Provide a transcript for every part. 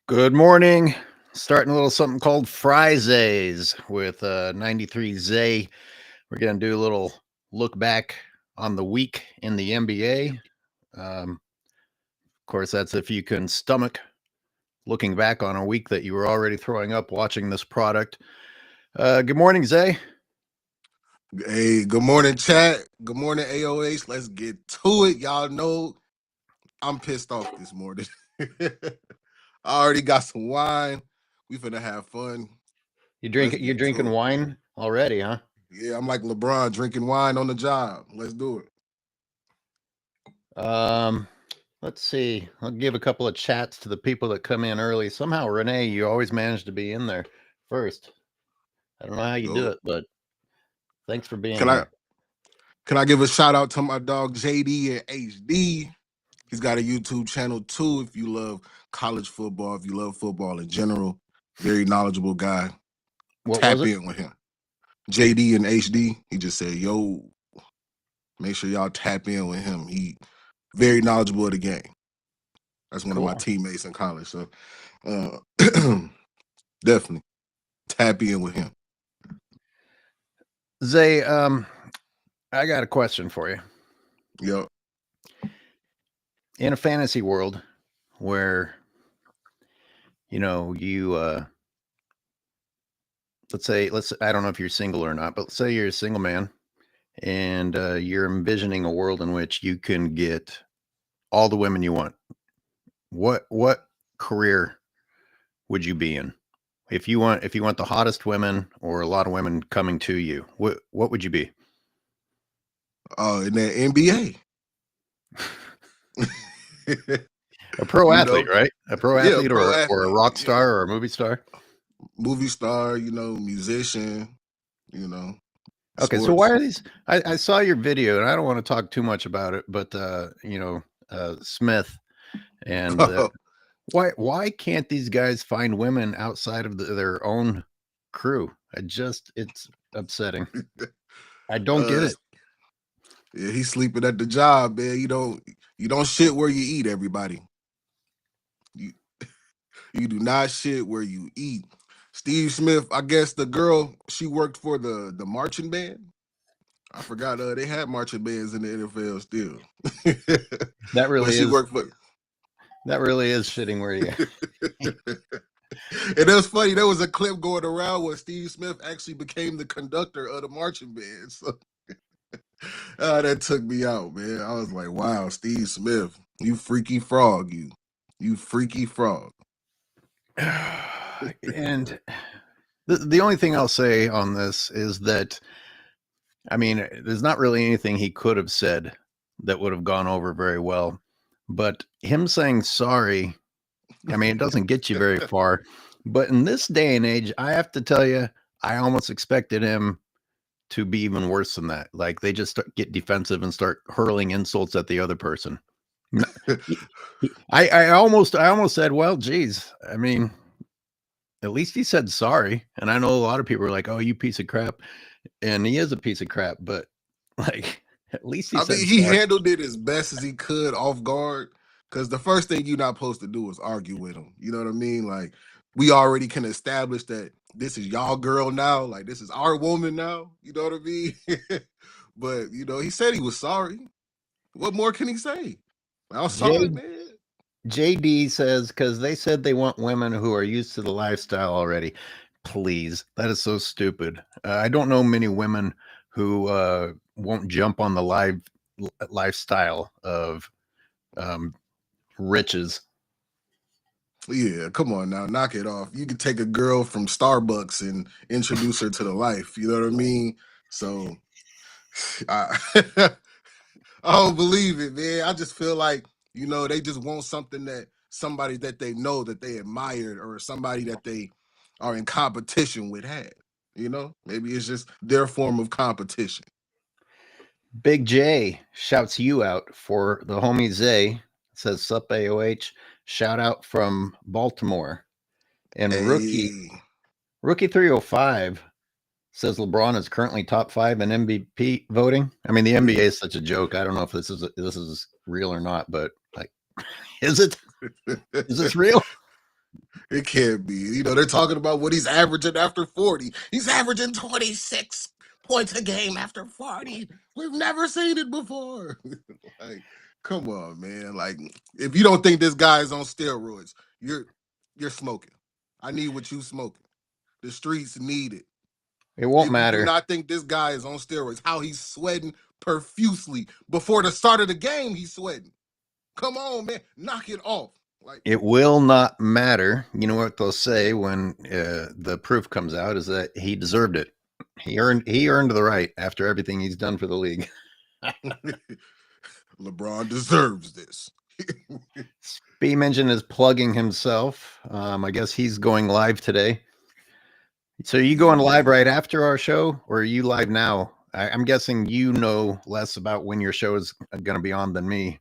Good morning. Starting a little something called FriZays with 93 Zay. We're going to do a little look back on the week in the NBA. Of course, that's if you can stomach looking back on a week that you were already throwing up watching this product. Good morning, Zay. Hey, good morning, chat. Good morning, AOH. Let's get to it. Y'all know I'm pissed off this morning. I already got some wine. We finna have fun. You're drinking wine already, huh? Yeah, I'm like LeBron drinking wine on the job. Let's do it. Let's see. I'll give a couple of chats to the people that come in early. Somehow, Renee, you always manage to be in there first. I don't know how you do it, but thanks for being here. Can I give a shout out to my dog JD and HD? He's got a YouTube channel too. If you love college football, if you love football in general, very knowledgeable guy. Tap in with him. JD and HD. He just said, "Yo, make sure y'all tap in with him. He very knowledgeable of the game." That's one of my teammates in college. So definitely tap in with him. Zay, I got a question for you. Yep. In a fantasy world where, you I don't know if you're single or not, but let's say you're a single man and you're envisioning a world in which you can get all the women you want. What career would you be in? If you want the hottest women or a lot of women coming to you, what would you be? In the NBA. A pro athlete, right? A pro athlete, or a rock star or a movie star? Movie star, musician, Okay, sports. so why are these? I saw your video, and I don't want to talk too much about it, but Smith, and why can't these guys find women outside of their own crew? It's upsetting. I don't get it. Yeah, he's sleeping at the job, man. You don't shit where you eat, everybody. You do not shit where you eat. Steve Smith, I guess the girl, she worked for the marching band. I forgot they had marching bands in the NFL still. That really is. That really is shitting where you. And it was funny. There was a clip going around where Steve Smith actually became the conductor of the marching band. So that took me out, man. I was like, wow, Steve Smith, you freaky frog, you freaky frog. And the only thing I'll say on this is that, I mean, there's not really anything he could have said that would have gone over very well. But him saying sorry, I mean, it doesn't get you very far. But in this day and age, I have to tell you, I almost expected him to be even worse than that. Like they just get defensive and start hurling insults at the other person. I almost said, well, geez, I mean, at least he said sorry. And I know a lot of people are like, oh, you piece of crap. And he is a piece of crap, but like, at least he handled it as best as he could off guard. Because the first thing you're not supposed to do is argue with him. You know what I mean? Like, we already can establish that this is y'all girl now. Like, this is our woman now. You know what I mean? But, he said he was sorry. What more can he say? I'm sorry, man. JD says, because they said they want women who are used to the lifestyle already. Please, that is so stupid. I don't know many women who won't jump on the lifestyle of riches. Yeah, come on now, knock it off. You could take a girl from Starbucks and introduce her to the life. You know what I mean? So I don't believe it, man. I just feel like, they just want somebody that they know, that they admired, or somebody that they are in competition with had. Maybe it's just their form of competition. Big J shouts you out for the homie Zay. Says sup AOH. Shout out from Baltimore. And Rookie 305 says LeBron is currently top 5 in MVP voting. I mean, the NBA is such a joke. I don't know if this is real or not, but like, is it? Is this real? It can't be. You know, they're talking about what he's averaging after 40. He's averaging 26 points a game after 40. We've never seen it before. Like, come on, man. Like, if you don't think this guy is on steroids, you're smoking. I need what you smoking. The streets need it. It won't If you do matter. not think this guy is on steroids, how he's sweating profusely before the start of the game, he's sweating. Come on, man, knock it off. Like, It will not matter. You know what they'll say when the proof comes out is that he deserved it. He earned the right after everything he's done for the league. LeBron deserves this. B mentioned is plugging himself. I guess he's going live today. So are you going live right after our show, or are you live now? I'm guessing you know less about when your show is going to be on than me.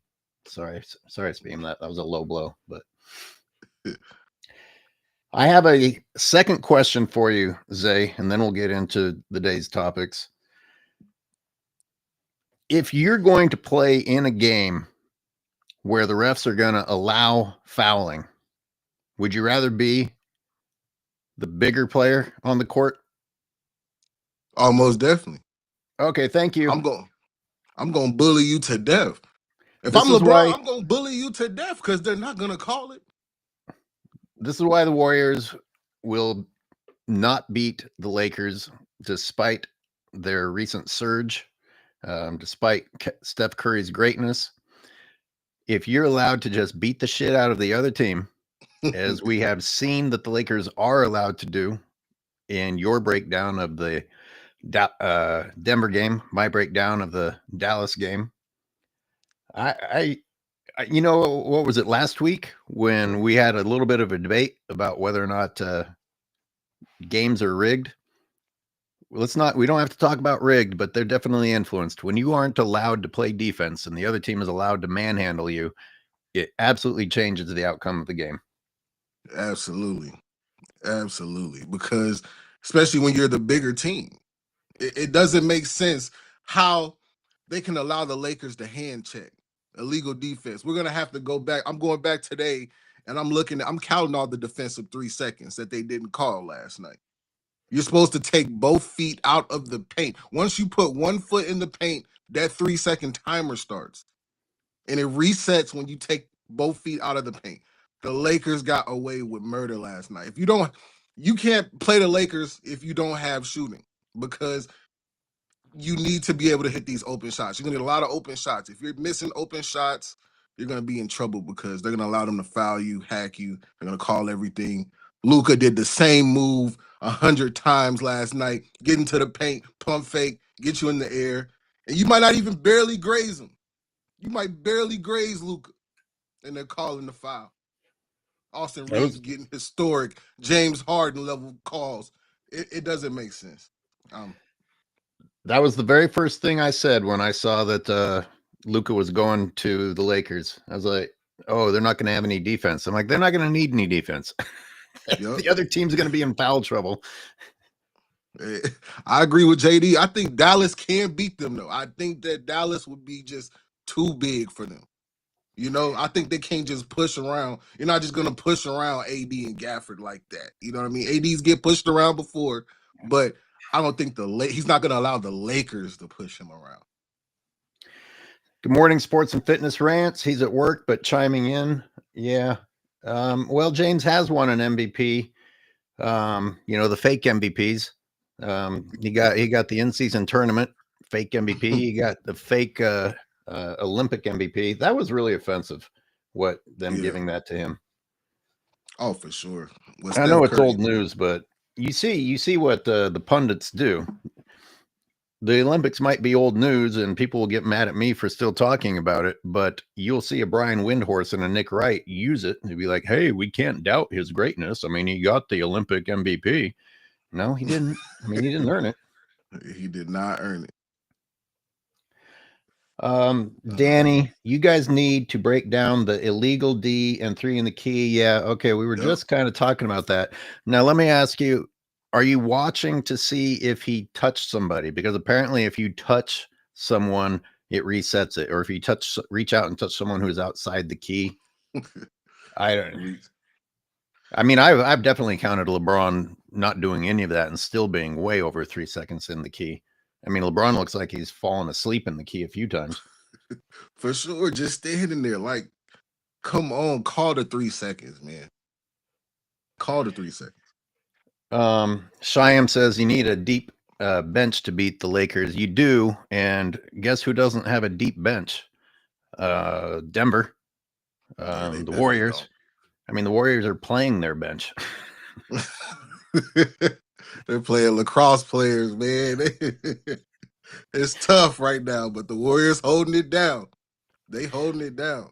Sorry, Speam. That was a low blow, but I have a second question for you, Zay, and then we'll get into the day's topics. If you're going to play in a game where the refs are going to allow fouling, would you rather be the bigger player on the court? Almost definitely. Okay, thank you. I'm going to bully you to death. If This I'm is LeBron, why I'm going to bully you to death because they're not going to call it. this is why the Warriors will not beat the Lakers despite their recent surge, despite Steph Curry's greatness. If you're allowed to just beat the shit out of the other team, as we have seen that the Lakers are allowed to do in your breakdown of the Denver game, my breakdown of the Dallas game, I you know, what was it last week when we had a little bit of a debate about whether or not games are rigged? We don't have to talk about rigged, but they're definitely influenced. When you aren't allowed to play defense and the other team is allowed to manhandle you, it absolutely changes the outcome of the game. Absolutely. Because especially when you're the bigger team, it doesn't make sense how they can allow the Lakers to hand check illegal defense. We're going to have to go back. I'm going back today and I'm counting all the defensive 3 seconds that they didn't call last night. You're supposed to take both feet out of the paint. Once you put 1 foot in the paint, that 3-second timer starts. And it resets when you take both feet out of the paint. The Lakers got away with murder last night. You can't play the Lakers if you don't have shooting, because you need to be able to hit these open shots. You're going to get a lot of open shots. If you're missing open shots, you're going to be in trouble because they're going to allow them to foul you, hack you. They're going to call everything. Luka did the same move 100 times last night, get into the paint, pump fake, get you in the air, and you might not even barely graze him. You might barely graze Luka, and they're calling the foul. Austin Reeves getting historic James Harden level calls. It doesn't make sense. That was the very first thing I said when I saw that Luka was going to the Lakers. I was like, oh, they're not going to have any defense. I'm like, they're not going to need any defense. Yep. The other team's going to be in foul trouble. I agree with JD. I think Dallas can beat them, though. I think that Dallas would be just too big for them. You know, I think they can't just push around. You're not just going to push around AD and Gafford like that. You know what I mean? AD's get pushed around before, but I don't think he's not going to allow the Lakers to push him around. Good morning, Sports and Fitness Rants. He's at work, but chiming in. Yeah. Well, James has won an MVP. The fake MVPs. He got the in-season tournament fake MVP. He got the fake Olympic MVP. That was really offensive. Giving that to him. Oh, for sure. I know it's old news, but you see what the pundits do. The Olympics might be old news and people will get mad at me for still talking about it, but you'll see a Brian Windhorst and a Nick Wright use it and be like, hey, we can't doubt his greatness. I mean, he got the Olympic MVP. No, he didn't. I mean, he didn't earn it. He did not earn it. Danny, you guys need to break down the illegal D and 3 in the key. Yeah, okay, we were just kind of talking about that. Now, let me ask you, are you watching to see if he touched somebody? Because apparently if you touch someone, it resets it. Or if you reach out and touch someone who's outside the key. I don't know. I mean, I've definitely counted LeBron not doing any of that and still being way over 3 seconds in the key. I mean, LeBron looks like he's fallen asleep in the key a few times. For sure. Just standing there like, come on, call the 3 seconds, man. Call the 3 seconds. Shyam says you need a deep bench to beat the Lakers. You do, and guess who doesn't have a deep bench? Denver. Yeah, they The definitely Warriors. I mean, the Warriors are playing their bench. They're playing lacrosse players, man. It's tough right now, but the Warriors holding it down. They holding it down.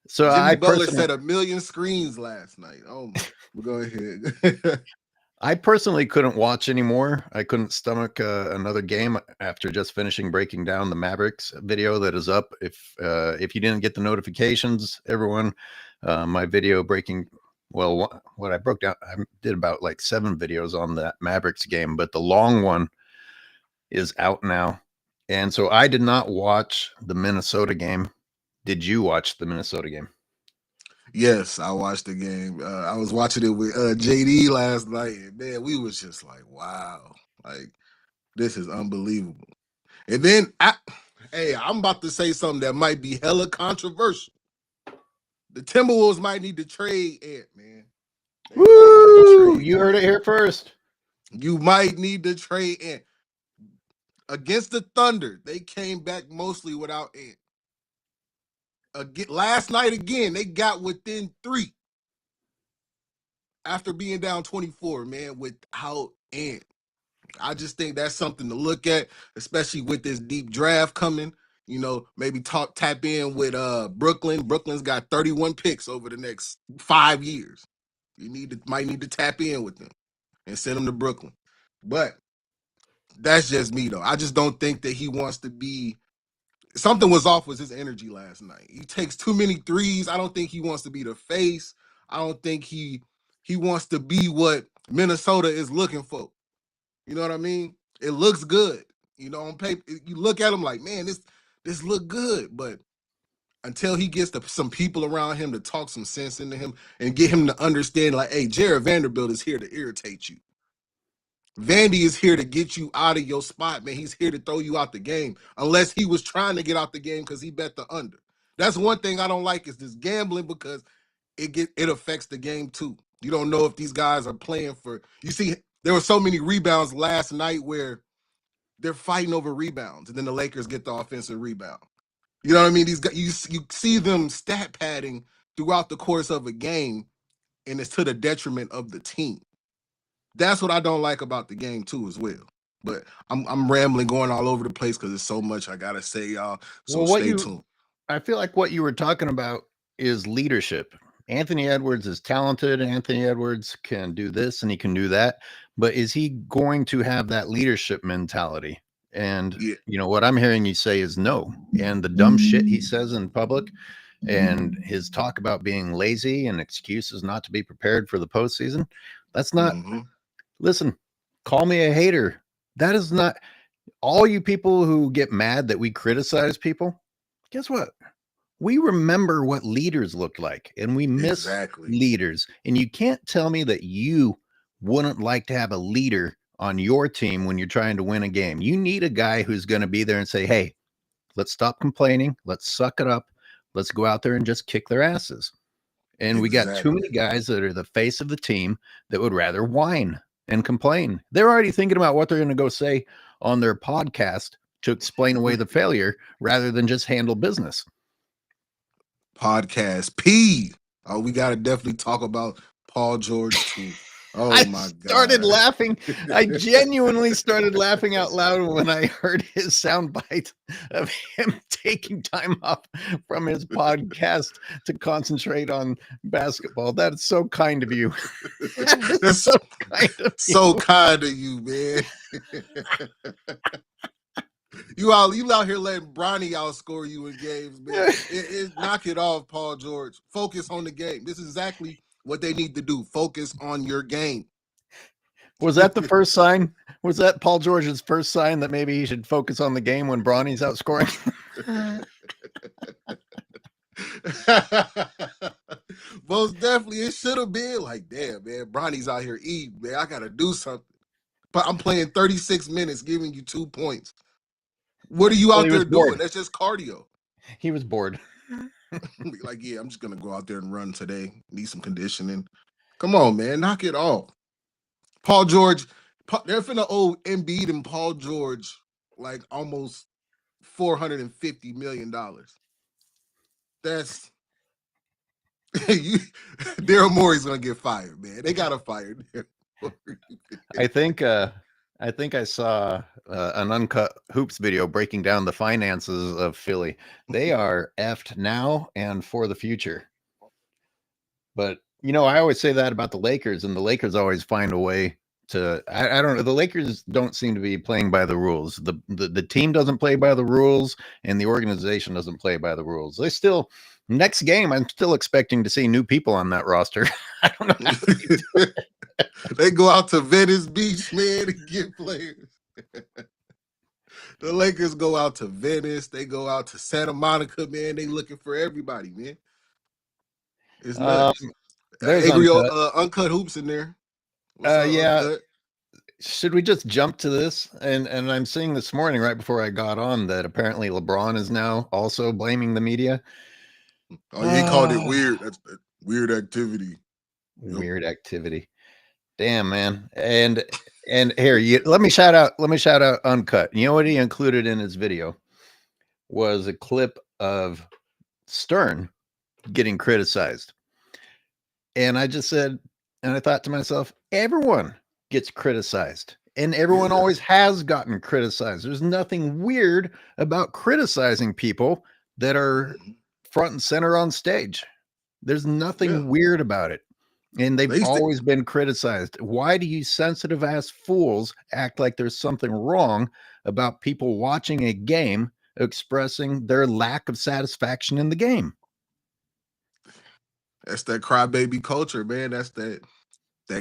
So Jimmy I Butler personally, set 1,000,000 screens last night. Oh my! But go ahead. I personally couldn't watch anymore. I couldn't stomach another game after just finishing breaking down the Mavericks video that is up. If you didn't get the notifications, everyone, my video breaking. Well, what I broke down, I did about like 7 videos on that Mavericks game, but the long one is out now. And so I did not watch the Minnesota game. Did you watch the Minnesota game? Yes, I watched the game. I was watching it with JD last night, and man, we was just like, wow, like this is unbelievable. And then, hey, I'm about to say something that might be hella controversial. The Timberwolves might need to trade Ant, man. They might need to Woo! trade You Ant. heard it here first. You might need to trade Ant. Against the Thunder, they came back mostly without Ant. Last night again, they got within 3 after being down 24, man, without Ant. I just think that's something to look at, especially with this deep draft coming. You know, maybe tap in with Brooklyn. Brooklyn's got 31 picks over the next 5 years. Might need to tap in with them and send them to Brooklyn. But that's just me though. I just don't think that he wants to be. Something was off with his energy last night. He takes too many threes. I don't think he wants to be the face. I don't think he wants to be what Minnesota is looking for. You know what I mean? It looks good. You know, on paper, you look at him like, man, this look good. But until he gets some people around him to talk some sense into him and get him to understand, like, hey, Jared Vanderbilt is here to irritate you. Vandy is here to get you out of your spot, man. He's here to throw you out the game, unless he was trying to get out the game because he bet the under. That's one thing I don't like is this gambling because it affects the game too. You don't know if these guys are playing for. You see, there were so many rebounds last night where they're fighting over rebounds, and then the Lakers get the offensive rebound. You know what I mean? These guys, you see them stat padding throughout the course of a game, and it's to the detriment of the team. That's what I don't like about the game too, as well. But I'm rambling, going all over the place because there's so much I gotta say, y'all. So stay tuned. I feel like what you were talking about is leadership. Anthony Edwards is talented. Anthony Edwards can do this and he can do that. But is he going to have that leadership mentality? And, Yeah. you know, what I'm hearing you say is no. And the dumb shit he says in public and his talk about being lazy and excuses not to be prepared for the postseason, that's not, listen, call me a hater. That is not, all you people who get mad that we criticize people, guess what? We remember what leaders looked like and we miss leaders. And you can't tell me that you wouldn't like to have a leader on your team when you're trying to win a game. You need a guy who's going to be there and say, hey, let's stop complaining. Let's suck it up. Let's go out there and just kick their asses. And we got too many guys that are the face of the team that would rather whine and complain. They're already thinking about what they're going to go say on their podcast to explain away the failure rather than just handle business. Podcast P. Oh, we got to definitely talk about Paul George too. Oh I my God. started laughing. I genuinely started laughing out loud when I heard his soundbite of him taking time off from his podcast to concentrate on basketball. That's so kind of you. That's so kind of you, man. You out here letting Bronny outscore you in games, man. Knock it off, Paul George. Focus on the game. This is exactly what they need to do. Focus on your game. Was that the first sign? Was that Paul George's first sign that maybe he should focus on the game when Bronny's outscoring? Most definitely, it should have been like, damn, man, Bronny's out here eating, man. I gotta do something. But I'm playing 36 minutes, giving you 2 points. What are you Well, out he was there doing? bored. That's just cardio. He was bored. Like, yeah, I'm just gonna go out there and run today. Need some conditioning. Come on, man, knock it off. Paul George, they're finna owe Embiid and Paul George like almost $450 million. That's you. Daryl Morey's gonna get fired, man. They gotta fire Daryl Morey. I think I saw an Uncut Hoops video breaking down the finances of Philly. They are effed now and for the future. But you know, I always say that about the Lakers, and the Lakers always find a way to. I don't know. The Lakers don't seem to be playing by the rules. The team doesn't play by the rules, and the organization doesn't play by the rules. They still next game. I'm still expecting to see new people on that roster. I don't know. How they do it. They go out to Venice Beach, man, and get players. The Lakers go out to Venice. They go out to Santa Monica, man. They looking for everybody, man. It's nuts. There's Avery, Uncut. Uncut Hoops in there. What's up, Yeah. Uncut? Should we just jump to this? And I'm seeing this morning, right before I got on, that apparently LeBron is now also blaming the media. Oh, he called it weird. That's weird activity. Weird activity. Damn, man. And here, let me shout out Uncut. You know what he included in his video was a clip of Stern getting criticized. And I just said, and I thought to myself, everyone gets criticized. And everyone always has gotten criticized. There's nothing weird about criticizing people that are front and center on stage. There's nothing weird about it. And they've always been criticized. Why do you sensitive ass fools act like there's something wrong about people watching a game expressing their lack of satisfaction in the game? That's that crybaby culture, man. That's that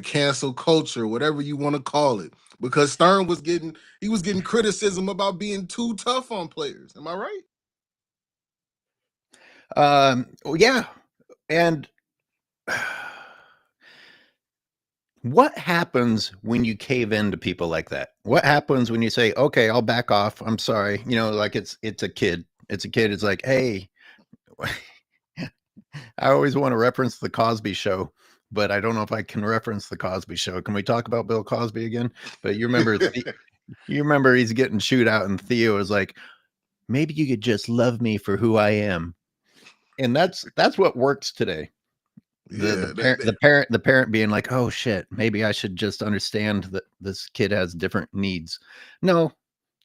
cancel culture, whatever you want to call it. Because Stern was getting criticism about being too tough on players. Am I right? Yeah. And what happens when you cave into people like that? What happens when you say, okay, I'll back off. I'm sorry. You know, like it's a kid. It's a kid. It's like, hey, I always want to reference the Cosby Show, but I don't know if I can reference the Cosby Show. Can we talk about Bill Cosby again? But you remember he's getting chewed out, and Theo is like, maybe you could just love me for who I am. And that's what works today. The parent being like, oh shit, maybe I should just understand that this kid has different needs. No.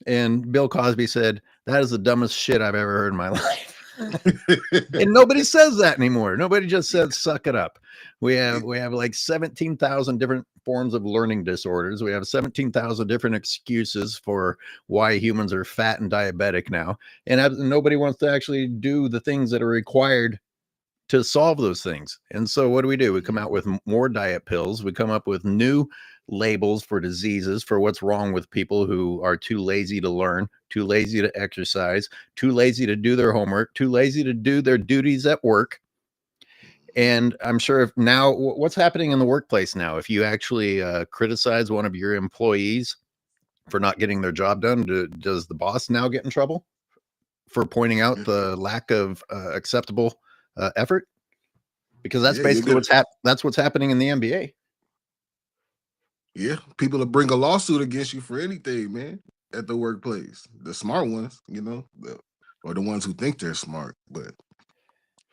And Bill Cosby said, that is the dumbest shit I've ever heard in my life. And nobody says that anymore. Nobody just says suck it up. We have like 17,000 different forms of learning disorders. We have 17,000 different excuses for why humans are fat and diabetic now. And nobody wants to actually do the things that are required to solve those things. And so what do? We come out with more diet pills. We come up with new labels for diseases, for what's wrong with people who are too lazy to learn, too lazy to exercise, too lazy to do their homework, too lazy to do their duties at work. And I'm sure if now what's happening in the workplace now, if you actually criticize one of your employees for not getting their job done, does the boss now get in trouble for pointing out the lack of acceptable effort? Because that's basically that's what's happening in the NBA. Yeah, people will bring a lawsuit against you for anything, man, at the workplace. The smart ones, you know, or the ones who think they're smart. But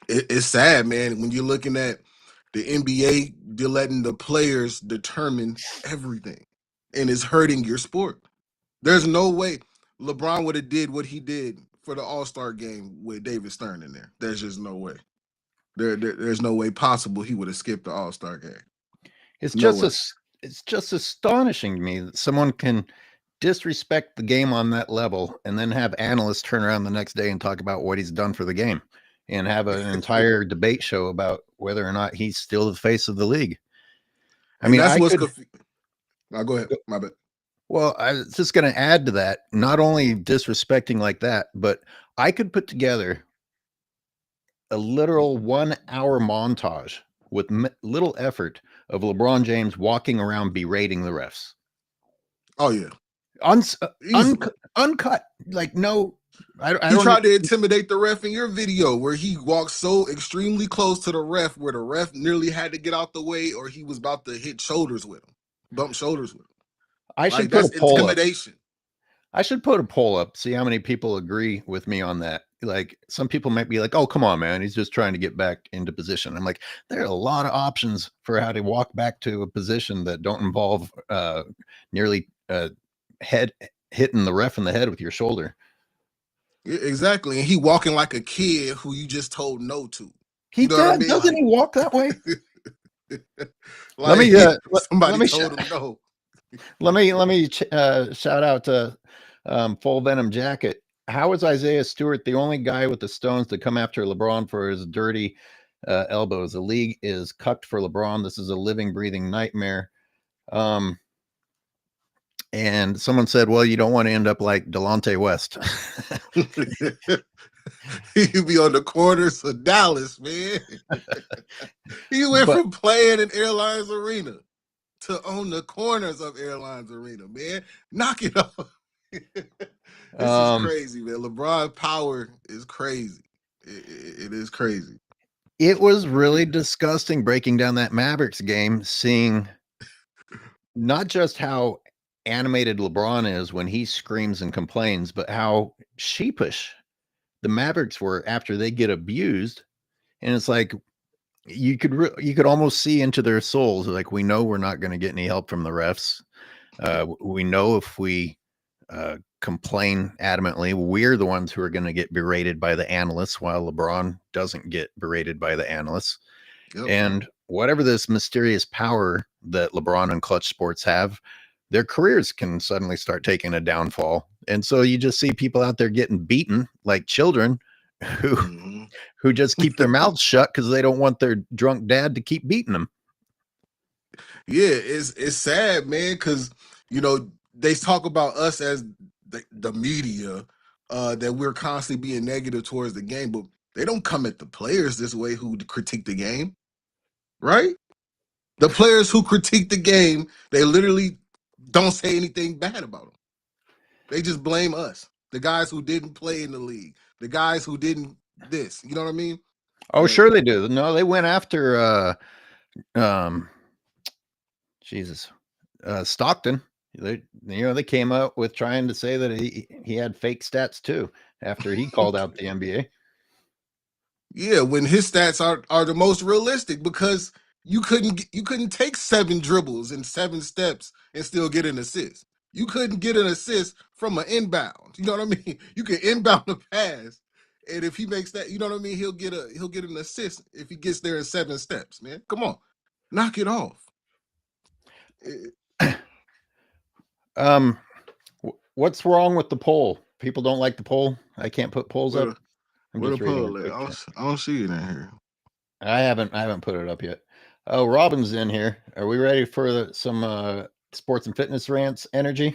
it's sad, man, when you're looking at the NBA, they're letting the players determine everything, and it's hurting your sport. There's no way LeBron would have did what he did for the All-Star game with David Stern in there. There's just no way. There's no way possible he would have skipped the All-Star game. It's just astonishing to me that someone can disrespect the game on that level and then have analysts turn around the next day and talk about what he's done for the game and have an entire debate show about whether or not he's still the face of the league. I mean, that's what's Now go ahead. My bad. Well, I was just going to add to that, not only disrespecting like that, but I could put together a literal 1 hour montage with little effort of LeBron James walking around berating the refs. Oh yeah, Uncut. Like no, I he don't. tried to intimidate the ref in your video where he walked so extremely close to the ref where the ref nearly had to get out the way or he was about to hit shoulders with him, bump shoulders with him. I should Like put that's a poll up. intimidation. I should put a poll up, see how many people agree with me on that. Like some people might be like, "Oh, come on, man, he's just trying to get back into position." I'm like, there are a lot of options for how to walk back to a position that don't involve nearly head hitting the ref in the head with your shoulder. Yeah, exactly, and he walking like a kid who you just told no to. He You know what I did, mean? doesn't he walk that way? Like somebody let me told him no. let me shout out to Full Venom Jacket. How is Isaiah Stewart the only guy with the stones to come after LeBron for his dirty elbows? The league is cucked for LeBron. This is a living, breathing nightmare. And someone said, well, you don't want to end up like Delonte West. He'd be on the corners of Dallas, man. He went from playing in Airlines Arena to on the corners of Airlines Arena, man. Knock it off. This is crazy, man. LeBron power is crazy. It is crazy. It was really disgusting breaking down that Mavericks game, seeing not just how animated LeBron is when he screams and complains, but how sheepish the Mavericks were after they get abused. And it's like you could almost see into their souls. Like, we know we're not going to get any help from the refs. We know if we complain adamantly, we're the ones who are going to get berated by the analysts, while LeBron doesn't get berated by the analysts. Yep. And whatever this mysterious power that LeBron and Clutch Sports have, their careers can suddenly start taking a downfall. And so you just see people out there getting beaten like children who just keep their mouths shut because they don't want their drunk dad to keep beating them. Yeah, it's sad, man, because they talk about us as the media, that we're constantly being negative towards the game, but they don't come at the players this way who critique the game, right? The players who critique the game, they literally don't say anything bad about them. They just blame us, the guys who didn't play in the league, the guys who didn't this. You know what I mean? Oh, sure they do. No, they went after Stockton. They came up with trying to say that he had fake stats too after he called out the NBA. Yeah, when his stats are the most realistic, because you couldn't take 7 dribbles and 7 steps and still get an assist. You couldn't get an assist from an inbound. You know what I mean? You can inbound a pass, and if he makes that, you know what I mean, he'll get an assist if he gets there in 7 steps, man. Come on. Knock it off. What's wrong with the poll? People don't like the poll. I can't put polls up. Where the poll at? I don't see it in here. I haven't put it up yet. Oh, Robin's in here. Are we ready for some sports and fitness rants energy?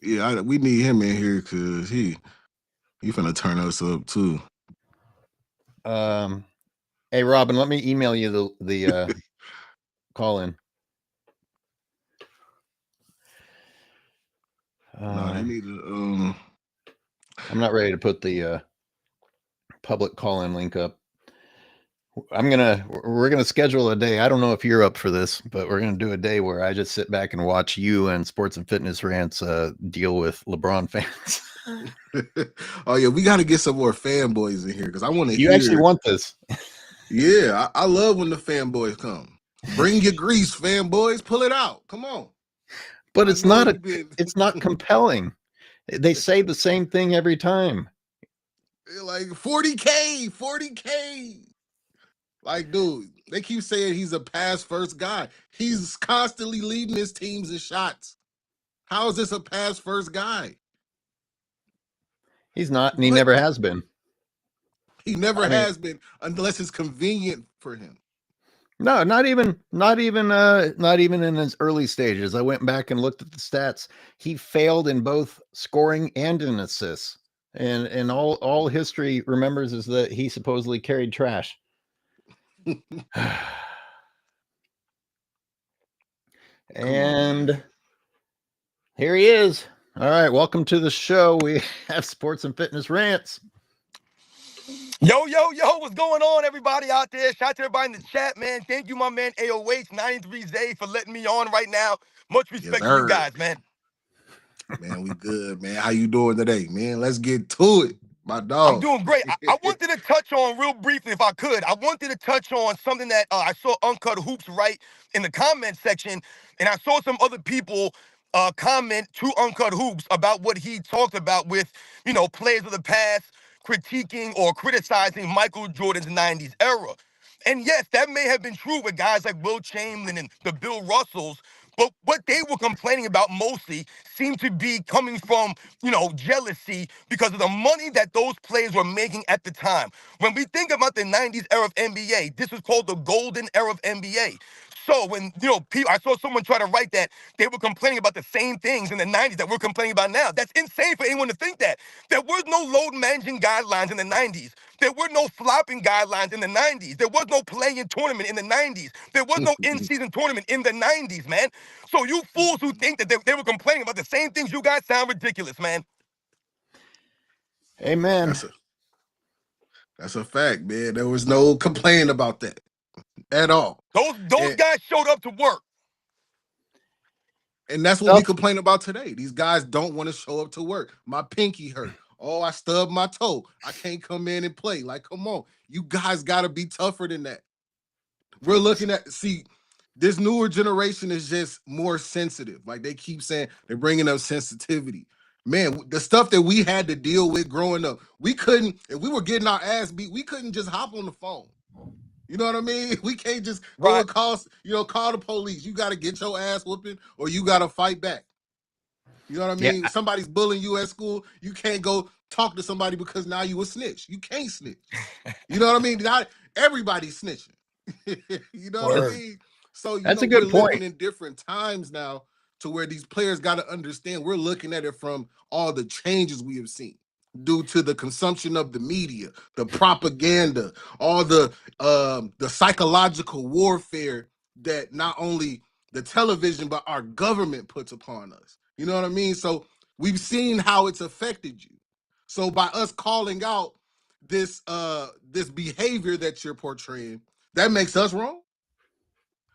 Yeah, we need him in here because he finna turn us up too. Hey, Robin, let me email you the call in. No, they need to. I'm not ready to put the public call-in link up. We're gonna schedule a day. I don't know if you're up for this, but we're gonna do a day where I just sit back and watch you and sports and fitness rants deal with LeBron fans. Oh yeah, we got to get some more fanboys in here because I want to. You actually want this? Yeah, I love when the fanboys come. Bring your grease, fanboys. Pull it out. Come on. But it's not compelling. They say the same thing every time. Like 40K. Like, dude, they keep saying he's a pass first guy. He's constantly leading his teams in shots. How is this a pass first guy? He's not, and he never has been. He never has been unless it's convenient for him. No, not even in his early stages. I went back and looked at the stats. He failed in both scoring and in assists. And all history remembers is that he supposedly carried trash. Come on, And here he is. All right, welcome to the show. We have sports and fitness rants. Yo, what's going on, everybody out there? Shout out to everybody in the chat, man. Thank you, my man AOH 93Zay, for letting me on right now. Much Yes, respect to you sir. guys, man. Man, we good, man. How you doing today, man? Let's get to it, my I'm dog. doing great. I wanted to touch on real briefly, if I could. I wanted to touch on something that I saw Uncut Hoops write in the comment section, and I saw some other people comment to Uncut Hoops about what he talked about with, players of the past critiquing or criticizing Michael Jordan's 90s era. And yes, that may have been true with guys like Will Chamberlain and the Bill Russells, but what they were complaining about mostly seemed to be coming from, jealousy because of the money that those players were making at the time. When we think about the 90s era of NBA, this was called the golden era of NBA. So when, people, I saw someone try to write that they were complaining about the same things in the 90s that we're complaining about now. That's insane for anyone to think that. There was no load managing guidelines in the 90s. There were no flopping guidelines in the 90s. There was no playing tournament in the 90s. There was no in-season tournament in the 90s, man. So you fools who think that they were complaining about the same things you guys sound ridiculous, man. Amen. That's a fact, man. There was no complaining about that at all. Those guys showed up to work. And that's what we complain about today. These guys don't want to show up to work. My pinky hurt. Oh, I stubbed my toe. I can't come in and play. Like, come on. You guys got to be tougher than that. We're looking at, this newer generation is just more sensitive. Like they keep saying, they're bringing up sensitivity. Man, the stuff that we had to deal with growing up, we couldn't, if we were getting our ass beat, we couldn't just hop on the phone. You know what I mean? We can't just go and call the police. You got to get your ass whooping or you got to fight back. You know what I mean? Yeah. Somebody's bullying you at school. You can't go talk to somebody because now you a snitch. You can't snitch. You know what I mean? Not everybody's snitching. You know what I mean? So, That's a we're good point. living in different times now to where these players got to understand we're looking at it from all the changes we have seen due to the consumption of the media, the propaganda, all the psychological warfare that not only the television but our government puts upon us. You know what I mean? So we've seen how it's affected you. So by us calling out this behavior that you're portraying, that makes us wrong.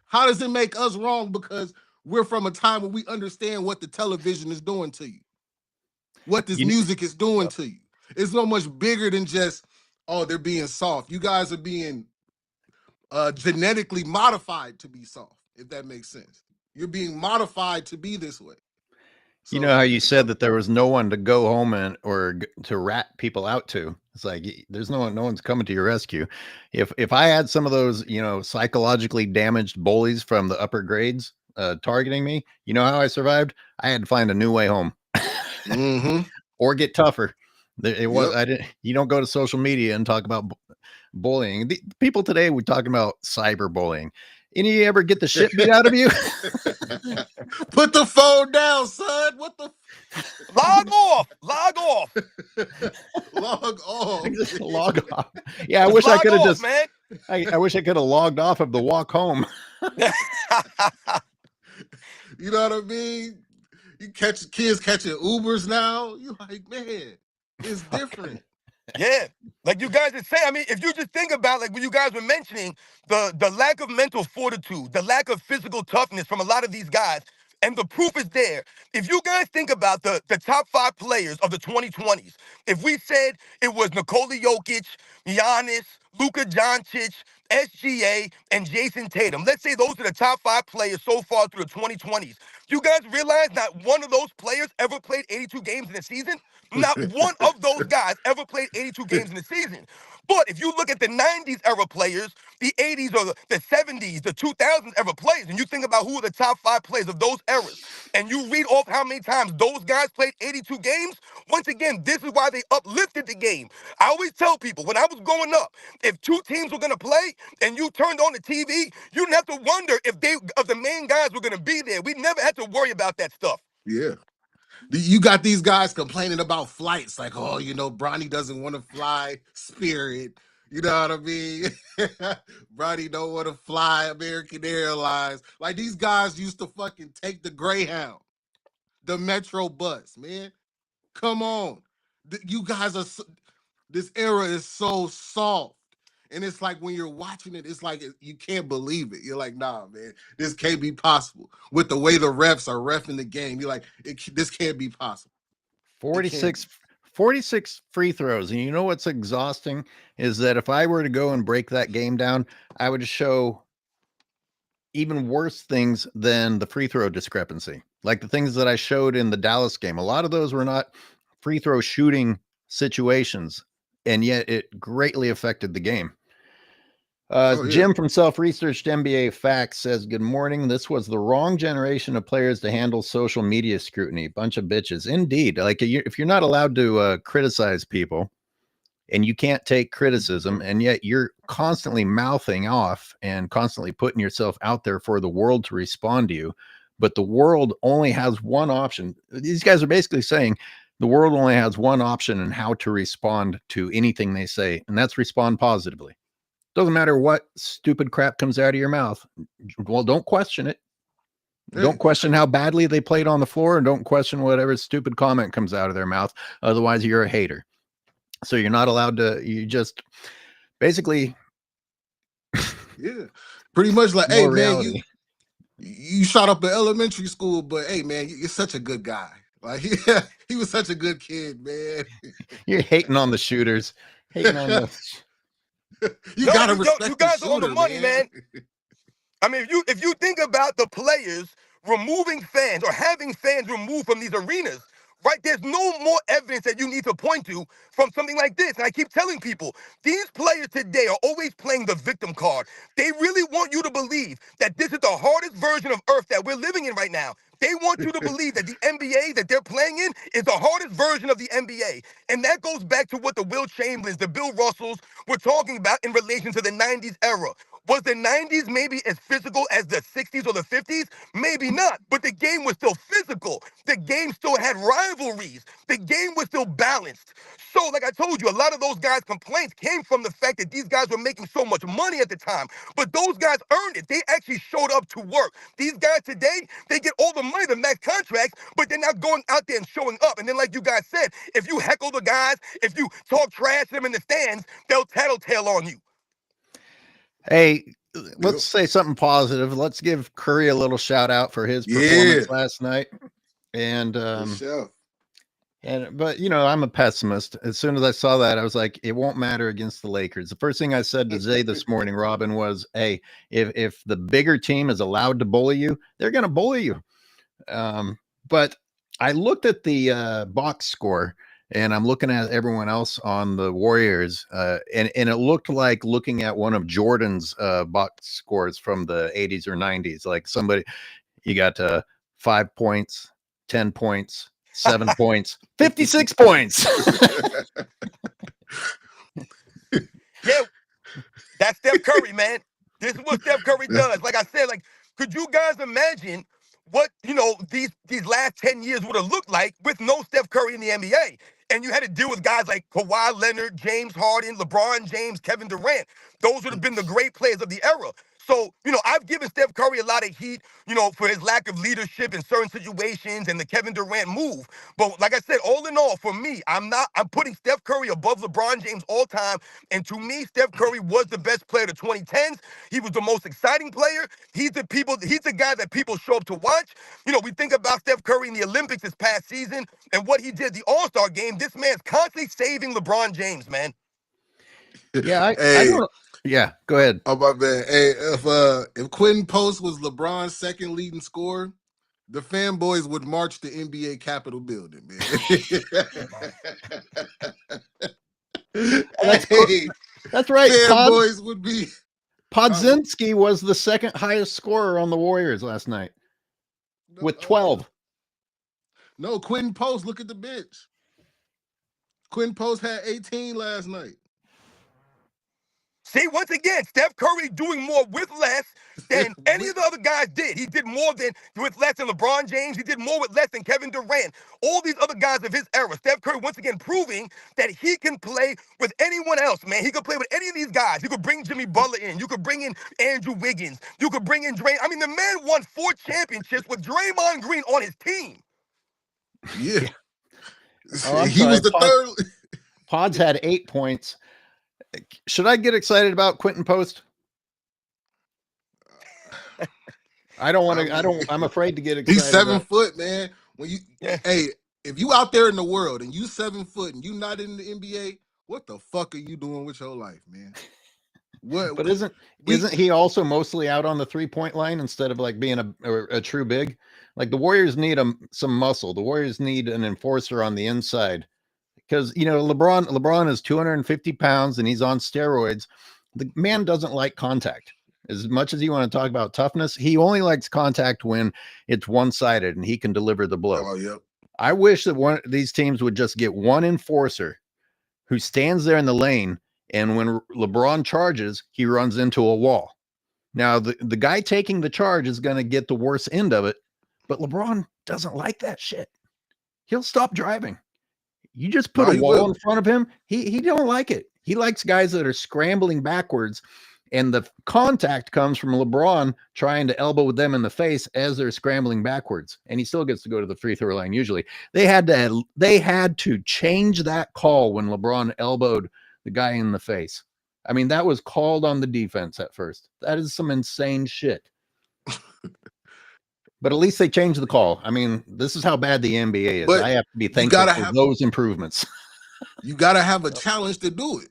How does it make us wrong? Because we're from a time where we understand what the television is doing to you, what this music is doing to you. It's so much bigger than just, oh, they're being soft. You guys are being genetically modified to be soft, if that makes sense. You're being modified to be this way. So, you know how you said that there was no one to go home or to rat people out to. It's like there's no one's coming to your rescue. If I had some of those, psychologically damaged bullies from the upper grades targeting me, you know how I survived? I had to find a new way home, or get tougher. I didn't. You don't go to social media and talk about bullying. The people today we're talking about cyberbullying. Any you ever get the shit beat out of you? Put the phone down, son. What the? Log off. Log off. Log off. Yeah, I wish I could have just. Man. I wish I could have logged off of the walk home. You know what I mean? You catch kids catching Ubers now. You like, man, it's different. Yeah, like you guys are saying. I mean, if you just think about like what you guys were mentioning, the lack of mental fortitude, the lack of physical toughness from a lot of these guys, and the proof is there. If you guys think about the top 5 players of the 2020s, if we said it was Nikola Jokic, Giannis, Luka Doncic, SGA, and Jason Tatum, let's say those are the top 5 players so far through the 2020s. You guys realize not one of those players ever played 82 games in a season? Not one of those guys ever played 82 games in the season. But if you look at the 90s era players, the 80s or the 70s, the 2000s era players, and you think about who are the top 5 players of those eras, and you read off how many times those guys played 82 games, once again, this is why they uplifted the game. I always tell people, when I was growing up, if 2 teams were going to play and you turned on the TV, you didn't have to wonder if the main guys were going to be there. We never had to worry about that stuff. Yeah. You got these guys complaining about flights, like, oh, Bronny doesn't want to fly Spirit. You know what I mean? Brody don't want to fly American Airlines. Like these guys used to fucking take the Greyhound, the Metro bus, man. Come on. You guys are this era is so soft. And it's like when you're watching it, it's like you can't believe it. You're like, nah, man, this can't be possible. With the way the refs are reffing the game, you're like, this can't be possible. 46, 46 free throws. And you know what's exhausting is that if I were to go and break that game down, I would show even worse things than the free throw discrepancy. Like the things that I showed in the Dallas game. A lot of those were not free throw shooting situations, and yet it greatly affected the game. Jim from Self-Researched NBA Facts says, good morning. This was the wrong generation of players to handle social media scrutiny. Bunch of bitches. Indeed. Like if you're not allowed to criticize people and you can't take criticism, and yet you're constantly mouthing off and constantly putting yourself out there for the world to respond to you, but the world only has one option. These guys are basically saying the world only has one option in how to respond to anything they say, and that's respond positively. Doesn't matter what stupid crap comes out of your mouth. Well, don't question it. Don't question how badly they played on the floor, and don't question whatever stupid comment comes out of their mouth. Otherwise, you're a hater. So you're not allowed to, you just basically. Yeah. Pretty much like, hey, man, you shot up in elementary school, but hey, man, you're such a good guy. Like, yeah, he was such a good kid, man. You're hating on the shooters. Hating on the. You gotta respect you guys the shooter, are on the money, man. I mean, if you think about the players removing fans or having fans removed from these arenas, right? There's no more evidence that you need to point to from something like this. And I keep telling people, these players today are always playing the victim card. They really want you to believe that this is the hardest version of Earth that we're living in right now. They want you to believe that the NBA that they're playing in is the hardest version of the NBA. And that goes back to what the Will Chamberlains, the Bill Russells were talking about in relation to the 90s era. Was the 90s maybe as physical as the 60s or the 50s? Maybe not, but the game was still physical. The game still had rivalries. The game was still balanced. So, like I told you, a lot of those guys' complaints came from the fact that these guys were making so much money at the time. But those guys earned it. They actually showed up to work. These guys today, they get all the money, the max contracts, but they're not going out there and showing up. And then, like you guys said, if you heckle the guys, if you talk trash to them in the stands, they'll tattletale on you. Hey, let's say something positive. Let's give Curry a little shout out for his performance last night. And but you know, I'm a pessimist. As soon as I saw that, I was like, it won't matter against the Lakers. The first thing I said to Zay this morning, Robin, was, hey, if the bigger team is allowed to bully you, they're going to bully you. But I looked at the box score, and I'm looking at everyone else on the Warriors, and it looked like looking at one of Jordan's box scores from the 80s or 90s. Like somebody, you got 5 points, 10 points, 7 points, 56 points. Yeah, that's Steph Curry, man. This is what Steph Curry does. Like I said, like, could you guys imagine what, you know, these last 10 years would have looked like with no Steph Curry in the NBA? And you had to deal with guys like Kawhi Leonard, James Harden, LeBron James, Kevin Durant. Those would have been the great players of the era. So, you know, I've given Steph Curry a lot of heat, you know, for his lack of leadership in certain situations and the Kevin Durant move. But like I said, all in all, for me, I'm putting Steph Curry above LeBron James all time. And to me, Steph Curry was the best player of the 2010s. He was the most exciting player. He's the guy that people show up to watch. You know, we think about Steph Curry in the Olympics this past season and what he did the All-Star game. This man's constantly saving LeBron James, man. Yeah, I don't. Yeah, go ahead. Oh my man. Hey, if Quentin Post was LeBron's second leading scorer, the fanboys would march the NBA Capitol building, man. That's right. Fanboys would be. Podzinski was the second highest scorer on the Warriors last night with 12. No, Quentin Post, look at the bench. Quentin Post had 18 last night. See, once again, Steph Curry doing more with less than any of the other guys did. He did more than with less than LeBron James. He did more with less than Kevin Durant. All these other guys of his era. Steph Curry once again proving that he can play with anyone else, man. He could play with any of these guys. You could bring Jimmy Butler in. You could bring in Andrew Wiggins. You could bring in Draymond. I mean, the man won 4 championships with Draymond Green on his team. Yeah. Oh, I'm He sorry. was the third. Pods had 8 points. Should I get excited about Quentin Post? I don't want to. I'm afraid to get excited. He's 7 foot, man. When you, Yeah. hey, if you out there in the world and you 7 foot and you not in the NBA, what the fuck are you doing with your life, man? What? But isn't he also mostly out on the 3-point line instead of like being a true big? Like the Warriors need some muscle. The Warriors need an enforcer on the inside because LeBron is 250 pounds and he's on steroids. The man doesn't like contact. As much as you want to talk about toughness, he only likes contact when it's one-sided and he can deliver the blow. Oh, yep. I wish that one of these teams would just get one enforcer who stands there in the lane, and when LeBron charges, he runs into a wall. Now, the guy taking the charge is going to get the worst end of it, but LeBron doesn't like that shit. He'll stop driving. You just put a wall in front of him, he don't like it. He likes guys that are scrambling backwards, and the contact comes from LeBron trying to elbow them in the face as they're scrambling backwards, and he still gets to go to the free throw line usually. They had to change that call when LeBron elbowed the guy in the face. I mean, that was called on the defense at first. That is some insane shit. But at least they changed the call. I mean, this is how bad the NBA is. But I have to be thankful for those improvements. You got to have a challenge to do it.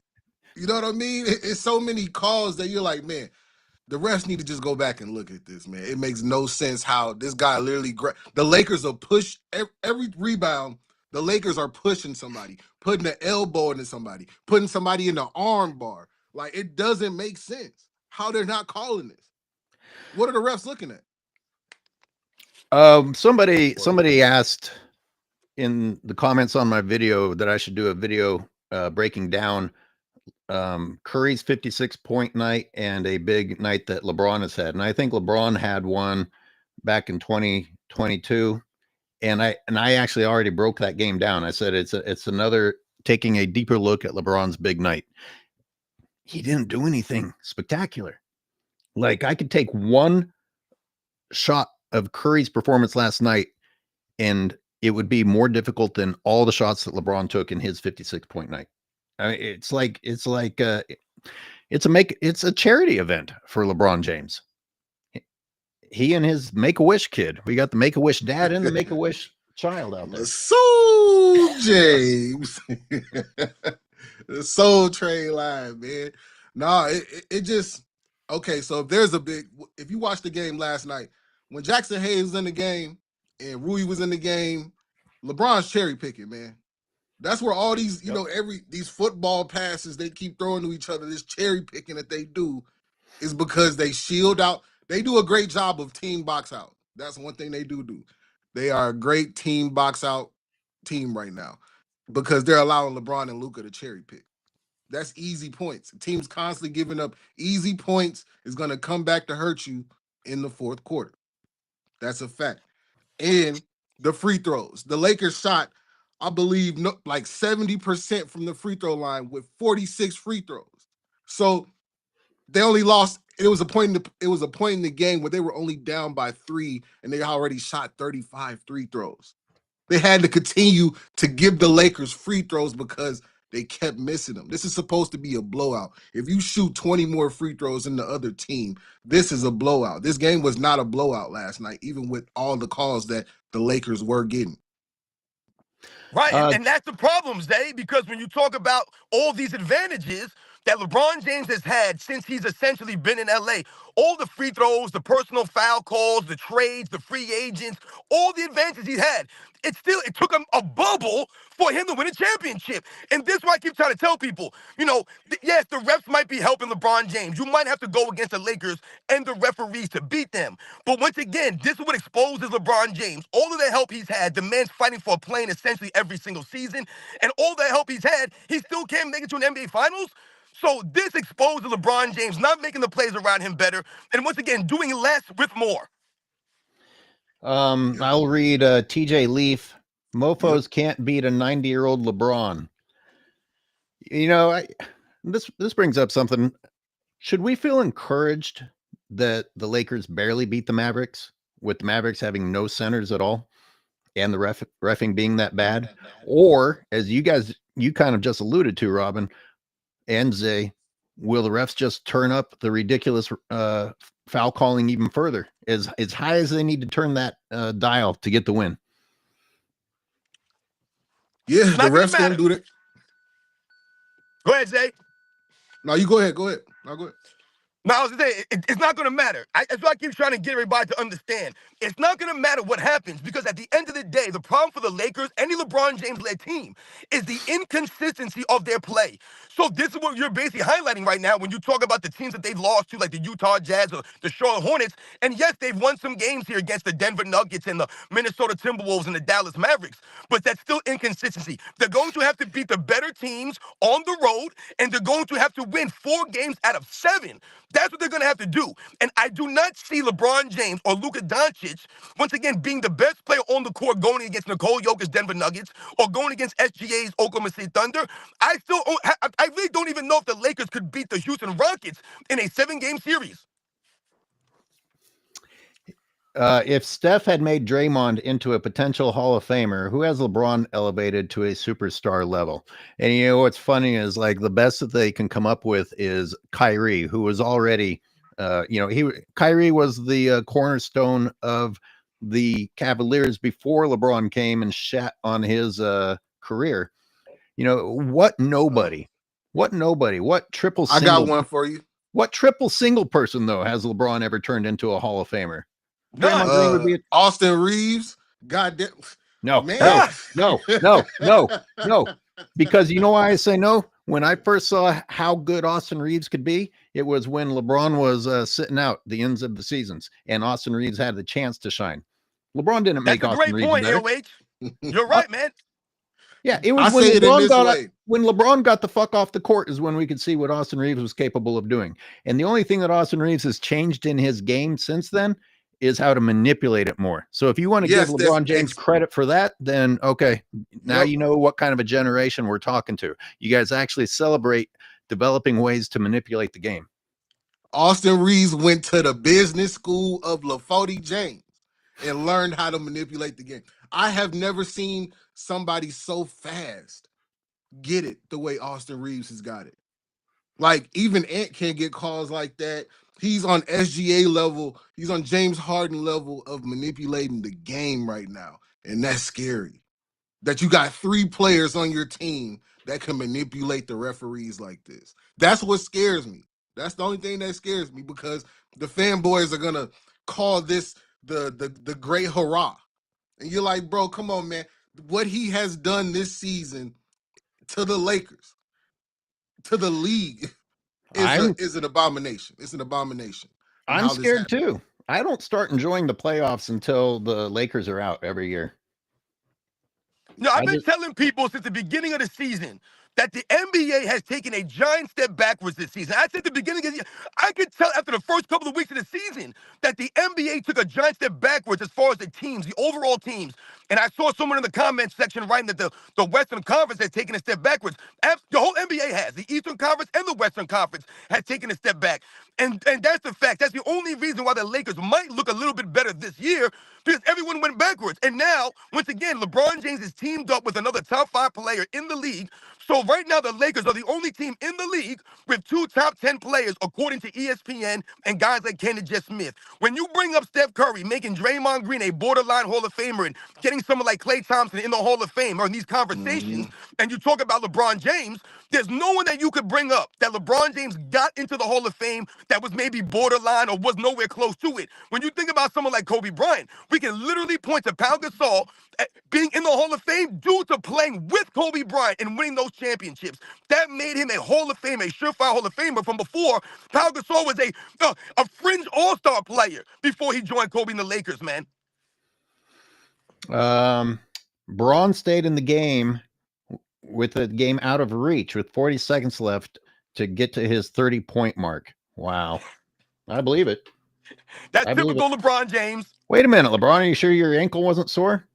You know what I mean? It's so many calls that you're like, man, the refs need to just go back and look at this, man. It makes no sense how this guy literally the Lakers are push every rebound. The Lakers are pushing somebody, putting an elbow into somebody, putting somebody in the arm bar. Like, it doesn't make sense how they're not calling this. What are the refs looking at? Somebody asked in the comments on my video that I should do a video breaking down Curry's 56-point night and a big night that LeBron has had. And I think LeBron had one back in 2022. And I actually already broke that game down. I said it's another taking a deeper look at LeBron's big night. He didn't do anything spectacular. Like, I could take one shot of Curry's performance last night and it would be more difficult than all the shots that LeBron took in his 56-point night. I mean, it's a charity event for LeBron James. He and his Make-A-Wish kid. We got the Make-A-Wish dad and the Make-A-Wish child out there. Soul James. The Soul Train line, man. Nah, it just okay. So if you watched the game last night, when Jackson Hayes was in the game and Rui was in the game, LeBron's cherry picking, man. That's where all these, these football passes they keep throwing to each other, this cherry picking that they do is because they shield out. They do a great job of team box out. That's one thing they do. They are a great team box out team right now because they're allowing LeBron and Luka to cherry pick. That's easy points. The team's constantly giving up easy points is going to come back to hurt you in the fourth quarter. That's a fact. And the free throws. The Lakers shot, I believe, like 70% from the free throw line with 46 free throws. So they only lost. It was a point in the game where they were only down by 3, and they already shot 35 free throws. They had to continue to give the Lakers free throws because they kept missing them. This is supposed to be a blowout. If you shoot 20 more free throws than the other team, this is a blowout. This game was not a blowout last night, even with all the calls that the Lakers were getting. Right, and that's the problem, Zay, because when you talk about all these advantages that LeBron James has had since he's essentially been in LA, all the free throws, the personal foul calls, the trades, the free agents, all the advantages he's had, it took him a bubble for him to win a championship. And this is why I keep trying to tell people, yes, the refs might be helping LeBron James. You might have to go against the Lakers and the referees to beat them. But once again, this is what exposes LeBron James. All of the help he's had, the man's fighting for a plane essentially every single season, and all the help he's had, he still can't make it to an NBA Finals. So this exposes LeBron James not making the plays around him better, and once again, doing less with more. I'll read TJ Leaf. Mofos Yep. can't beat a 90-year-old LeBron. You know, this brings up something. Should we feel encouraged that the Lakers barely beat the Mavericks, with the Mavericks having no centers at all, and the reffing being that bad? Or, as you kind of just alluded to, Robin and Zay, will the refs just turn up the ridiculous foul calling even further, as high as they need to turn that dial to get the win? Yeah, It's the not gonna refs gonna matter. do that. Go ahead, Zay. No, you go ahead. Go ahead. No, go ahead. No, I was gonna say, it's not gonna matter. That's why I keep trying to get everybody to understand. It's not gonna matter what happens, because at the end of the day, the problem for the Lakers, any LeBron James-led team, is the inconsistency of their play. So this is what you're basically highlighting right now when you talk about the teams that they've lost to, like the Utah Jazz or the Charlotte Hornets. And yes, they've won some games here against the Denver Nuggets and the Minnesota Timberwolves and the Dallas Mavericks, but that's still inconsistency. They're going to have to beat the better teams on the road, and they're going to have to win 4 games out of 7. That's what they're going to have to do. And I do not see LeBron James or Luka Doncic, once again, being the best player on the court going against Nikola Jokic's Denver Nuggets or going against SGA's Oklahoma City Thunder. I really don't even know if the Lakers could beat the Houston Rockets in a 7-game series. If Steph had made Draymond into a potential Hall of Famer, who has LeBron elevated to a superstar level? And you know what's funny is, like, the best that they can come up with is Kyrie, who was already, Kyrie was the cornerstone of the Cavaliers before LeBron came and shat on his career. You know, what triple I got single, one for you. what triple single person though has LeBron ever turned into a Hall of Famer? Draymond None. Green would be Austin Reeves. Goddamn. no, Man. no. Because you know why I say no? When I first saw how good Austin Reeves could be, it was when LeBron was sitting out the ends of the seasons, and Austin Reeves had the chance to shine. LeBron didn't make That's a Austin great Reeves point, better. AOH. You're right, man. Yeah, it was I say it in this way. when LeBron got the fuck off the court is when we could see what Austin Reeves was capable of doing. And the only thing that Austin Reeves has changed in his game since then is how to manipulate it more. So if you want to give LeBron James credit for that, then okay, now you know what kind of a generation we're talking to. You guys actually celebrate developing ways to manipulate the game. Austin Reeves went to the business school of LeBron James and learned how to manipulate the game. I have never seen somebody so fast get it the way Austin Reeves has got it. Like, even Ant can't get calls like that. He's on SGA level. He's on James Harden level of manipulating the game right now. And that's scary. That you got 3 players on your team that can manipulate the referees like this. That's what scares me. That's the only thing that scares me, because the fanboys are going to call this the great hurrah. And you're like, bro, come on, man. What he has done this season to the Lakers, to the league, is an abomination. It's an abomination. I'm scared too. I don't start enjoying the playoffs until the Lakers are out every year. No, I've been telling people since the beginning of the season that the NBA has taken a giant step backwards this season. I said at the beginning of the year, I could tell after the first couple of weeks of the season that the NBA took a giant step backwards as far as the teams, the overall teams. And I saw someone in the comments section writing that the Western Conference has taken a step backwards. The whole NBA has. The Eastern Conference and the Western Conference has taken a step back. And that's the fact. That's the only reason why the Lakers might look a little bit better this year, because everyone went backwards. And now, once again, LeBron James is teamed up with another top 5 player in the league. So right now, the Lakers are the only team in the league with 2 top 10 players, according to ESPN and guys like Kenneth J. Smith. When you bring up Steph Curry, making Draymond Green a borderline Hall of Famer and getting someone like Klay Thompson in the Hall of Fame or in these conversations, and you talk about LeBron James, there's no one that you could bring up that LeBron James got into the Hall of Fame that was maybe borderline or was nowhere close to it. When you think about someone like Kobe Bryant, we can literally point to Pau Gasol being in the Hall of Fame due to playing with Kobe Bryant and winning those championships. That made him a Hall of Fame, a surefire Hall of Famer from before. Pau Gasol was a fringe all-star player before he joined Kobe and the Lakers, man. Braun stayed in the game with the game out of reach with 40 seconds left to get to his 30-point mark. Wow. I believe it. That's I believe typical it. LeBron James. Wait a minute, LeBron. Are you sure your ankle wasn't sore?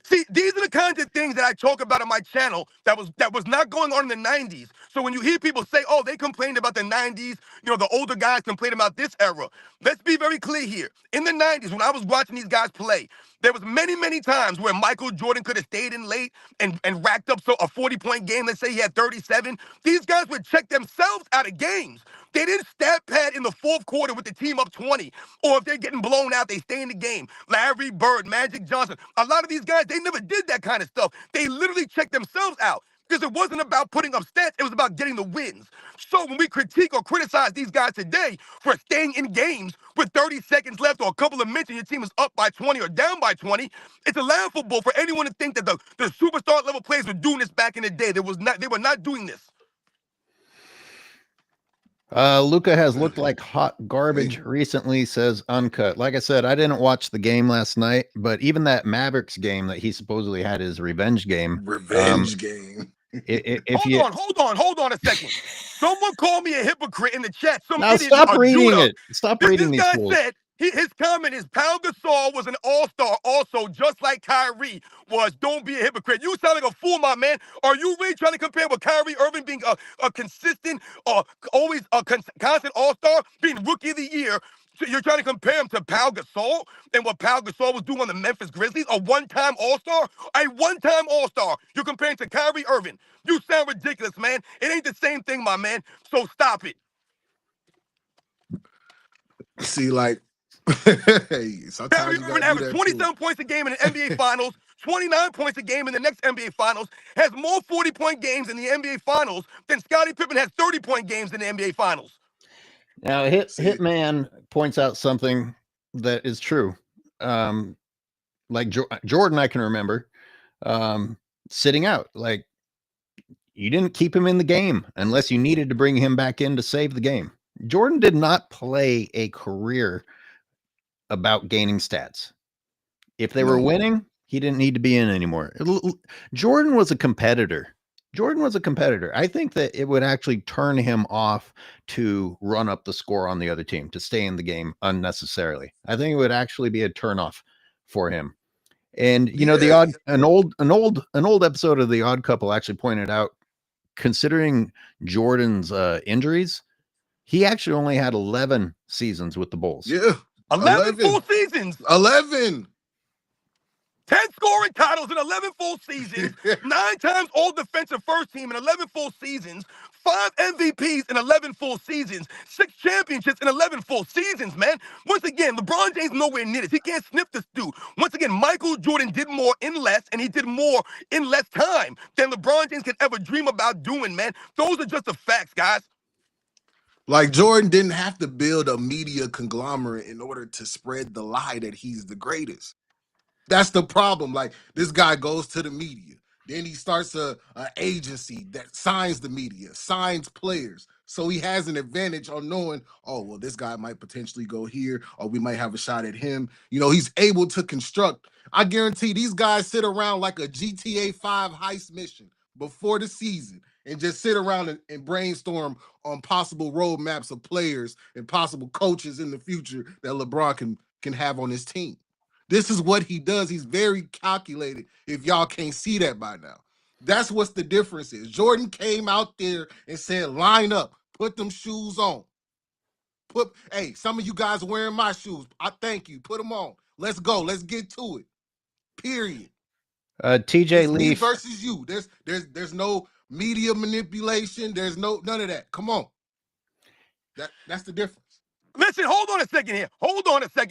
See, these are the kinds of things that I talk about on my channel that was not going on in the 90s. So when you hear people say, oh, they complained about the 90s, the older guys complained about this era. Let's be very clear here. In the 90s, when I was watching these guys play, there was many, many times where Michael Jordan could have stayed in late and racked up a 40-point game. Let's say he had 37. These guys would check themselves out of games. They didn't stat pad in the fourth quarter with the team up 20. Or if they're getting blown out, they stay in the game. Larry Bird, Magic Johnson. A lot of these guys, they never did that kind of stuff. They literally checked themselves out. Because it wasn't about putting up stats, it was about getting the wins. So when we critique or criticize these guys today for staying in games with 30 seconds left or a couple of minutes and your team is up by 20 or down by 20, it's laughable for anyone to think that the superstar level players were doing this back in the day. They were not doing this. Luca has looked like hot garbage recently, says Uncut. Like I said, I didn't watch the game last night, but even that Mavericks game that he supposedly had his revenge game. Game. Hold on a second. Someone called me a hypocrite in the chat. Some Now idiot, stop a reading Judah. it. Stop reading This these guy fools. said his comment is Pau Gasol was an all-star also, just like Kyrie was. Don't be a hypocrite. You sound like a fool, my man. Are you really trying to compare with Kyrie Irving being a consistent, always a constant all-star, being rookie of the year? So you're trying to compare him to Pau Gasol and what Pau Gasol was doing on the Memphis Grizzlies? A one-time all-star? A one-time all-star. You're comparing to Kyrie Irving. You sound ridiculous, man. It ain't the same thing, my man. So stop it. See, like, hey, sometimes Kyrie you Irving gotta do averaged that 27 too. points a game in the NBA Finals, 29 points a game in the next NBA Finals, has more 40-point games in the NBA Finals than Scottie Pippen has 30-point games in the NBA Finals. Now, Hitman points out something that is true. Like Jordan, I can remember sitting out. Like, you didn't keep him in the game unless you needed to bring him back in to save the game. Jordan did not play a career about gaining stats. If they were winning, he didn't need to be in anymore. Jordan was a competitor. I think that it would actually turn him off to run up the score on the other team, to stay in the game unnecessarily. I think it would actually be a turnoff for him. And an old episode of The Odd Couple actually pointed out, considering Jordan's injuries, he actually only had 11 seasons with the Bulls. Yeah. 11 full seasons. 11. 10 scoring titles in 11 full seasons, 9 times all defensive first team in 11 full seasons, 5 MVPs in 11 full seasons, 6 championships in 11 full seasons, man. Once again, LeBron James nowhere near this. He can't sniff this dude. Once again, Michael Jordan did more in less, and he did more in less time than LeBron James could ever dream about doing, man. Those are just the facts, guys. Like, Jordan didn't have to build a media conglomerate in order to spread the lie that he's the greatest. That's the problem. Like, this guy goes to the media. Then he starts a agency that signs the media, signs players. So he has an advantage on knowing, oh, well, this guy might potentially go here, or we might have a shot at him. He's able to construct. I guarantee these guys sit around like a GTA 5 heist mission before the season and just sit around and brainstorm on possible roadmaps of players and possible coaches in the future that LeBron can have on his team. This is what he does. He's very calculated, if y'all can't see that by now. That's what's the difference is. Jordan came out there and said, line up, put them shoes on. Hey, some of you guys are wearing my shoes. I thank you. Put them on. Let's go. Let's get to it. Period. TJ It's Leaf me versus you. There's no media manipulation. There's none of that. Come on. That's the difference. Listen, hold on a second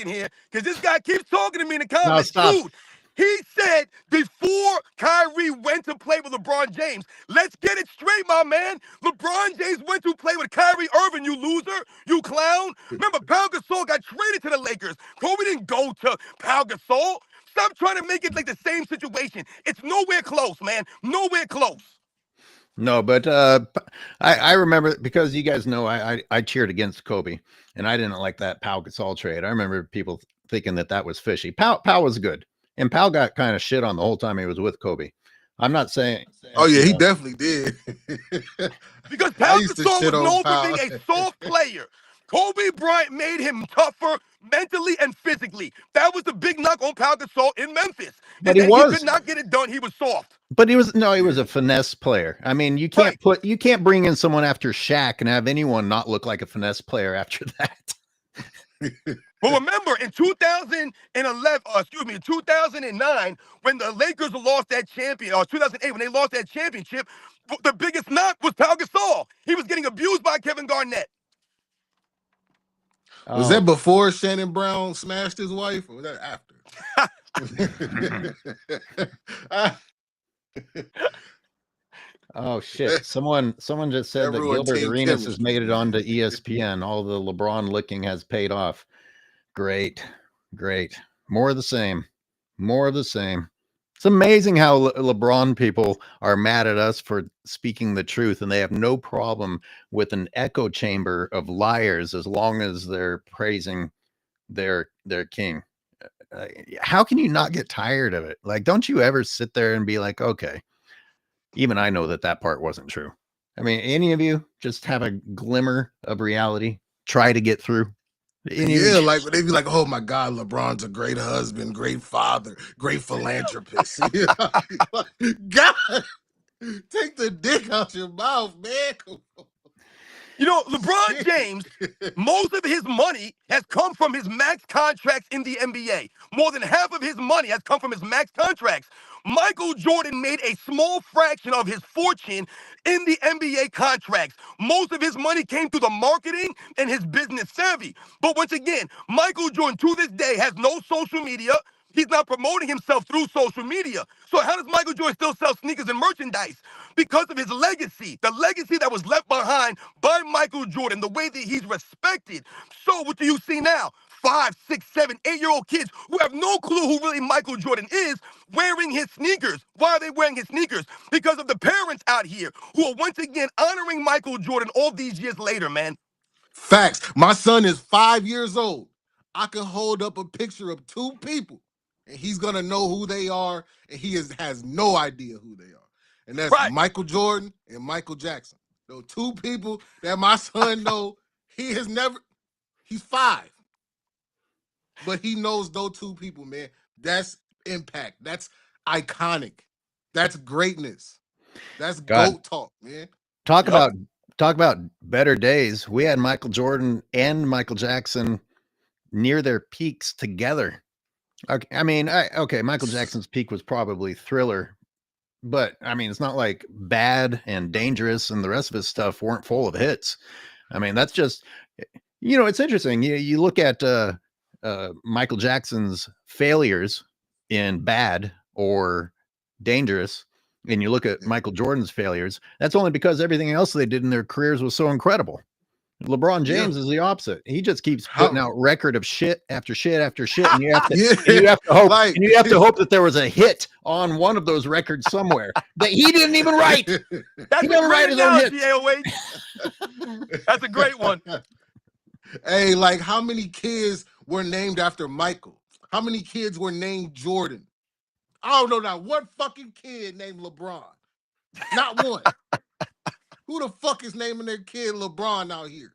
here, because this guy keeps talking to me in the comments. stop. Dude, he said before Kyrie went to play with LeBron James. Let's get it straight, my man. LeBron James went to play with Kyrie Irving, you loser, you clown. Remember, Pau Gasol got traded to the Lakers. Kobe didn't go to Pau Gasol. Stop trying to make it like the same situation. It's nowhere close, man. Nowhere close. No, but I remember, because you guys know I cheered against Kobe, and I didn't like that Pau Gasol trade. I remember people thinking that was fishy. Pau was good, and Pau got kind of shit on the whole time he was with Kobe. I'm not saying. Oh yeah, he Yeah. definitely did. Because I Pau used to Gasol shit was on known for Pau. being a soft player. Kobe Bryant made him tougher mentally and physically. That was the big knock on Pau Gasol in Memphis. But Is he that he could was. not get it done. He was soft. But he was a finesse player. I mean, you Right. can't bring in someone after Shaq and have anyone not look like a finesse player after that. But remember, in 2009, when the Lakers lost that champion, or 2008, when they lost that championship, the biggest knock was Pau Gasol. He was getting abused by Kevin Garnett. Was Oh, that before Shannon Brown smashed his wife, or was that after? oh shit! Someone just said That that ruined Gilbert team Arenas has chemistry, made it man. onto ESPN. All the LeBron licking has paid off. Great. More of the same. More of the same. It's amazing how LeBron people are mad at us for speaking the truth, and they have no problem with an echo chamber of liars as long as they're praising their king. How can you not get tired of it? Like, don't you ever sit there and be like, okay, even I know that part wasn't true. I mean, any of you just have a glimmer of reality, try to get through. Yeah, like they be like, "Oh my God, LeBron's a great husband, great father, great philanthropist." God, take the dick out your mouth, man. You know, LeBron James, most of his money has come from his max contracts in the NBA. More than half of his money has come from his max contracts. Michael Jordan made a small fraction of his fortune in the NBA contracts. Most of his money came through the marketing and his business savvy. But once again, Michael Jordan to this day has no social media. He's not promoting himself through social media. So how does Michael Jordan still sell sneakers and merchandise? Because of his legacy, the legacy that was left behind by Michael Jordan, the way that he's respected. So what do you see now? 5, 6, 7, 8-year-old kids who have no clue who really Michael Jordan is wearing his sneakers. Why are they wearing his sneakers? Because of the parents out here who are once again honoring Michael Jordan all these years later, man. Facts. My son is 5 years old. I can hold up a picture of two people, and he's gonna know who they are, and has no idea who they are. And that's Right. Michael Jordan and Michael Jackson. Those two people that my son know. He has never. He's 5, but he knows those two people, man. That's impact. That's iconic. That's greatness. That's God, GOAT talk, man. talk Yep. about better days. We had Michael Jordan and Michael Jackson near their peaks together. Okay, I mean, okay, Michael Jackson's peak was probably Thriller, but I mean, it's not like Bad and Dangerous and the rest of his stuff weren't full of hits. I mean, that's just, it's interesting. You look at Michael Jackson's failures in Bad or Dangerous, and you look at Michael Jordan's failures. That's only because everything else they did in their careers was so incredible. LeBron James is the opposite. He just keeps putting out record of shit after shit after shit, and you have to hope, like, and you have to hope that there was a hit on one of those records somewhere that he didn't even write. That's He a never great write his own hits. analogy, AOH. That's a great one. Hey, like, how many kids were named after Michael? How many kids were named Jordan? I don't know now. One fucking kid named LeBron. Not one. Who the fuck is naming their kid LeBron out here?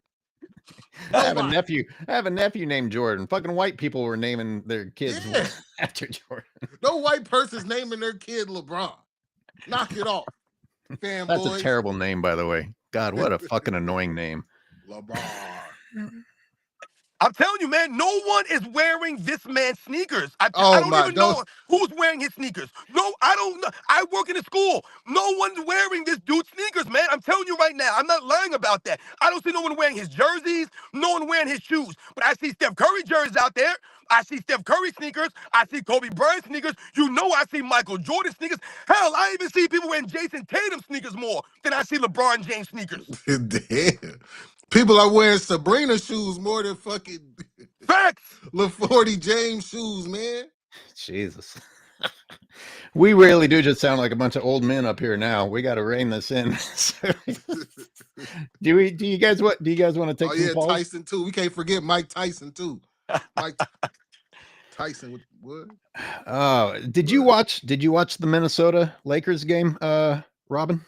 I have a nephew named Jordan. Fucking white people were naming their kids after Jordan. No white person's naming their kid LeBron. Knock it off, fanboys. That's a terrible name, by the way. God, what a fucking annoying name. LeBron. I'm telling you, man, no one is wearing this man's sneakers. I don't even know who's wearing his sneakers. No, I don't know. I work in a school. No one's wearing this dude's sneakers, man. I'm telling you right now. I'm not lying about that. I don't see no one wearing his jerseys, no one wearing his shoes. But I see Steph Curry jerseys out there. I see Steph Curry sneakers. I see Kobe Bryant sneakers. You know I see Michael Jordan sneakers. Hell, I even see people wearing Jason Tatum sneakers more than I see LeBron James sneakers. Damn. People are wearing Sabrina shoes more than fucking Facts. LaForty James shoes, man. Jesus. We really do just sound like a bunch of old men up here now. We got to rein this in. Do you guys want to take some calls? Tyson too. We can't forget Mike Tyson too. Mike. Tyson with what? Oh, did you What? watch? Did you watch the Minnesota Lakers game, Robin?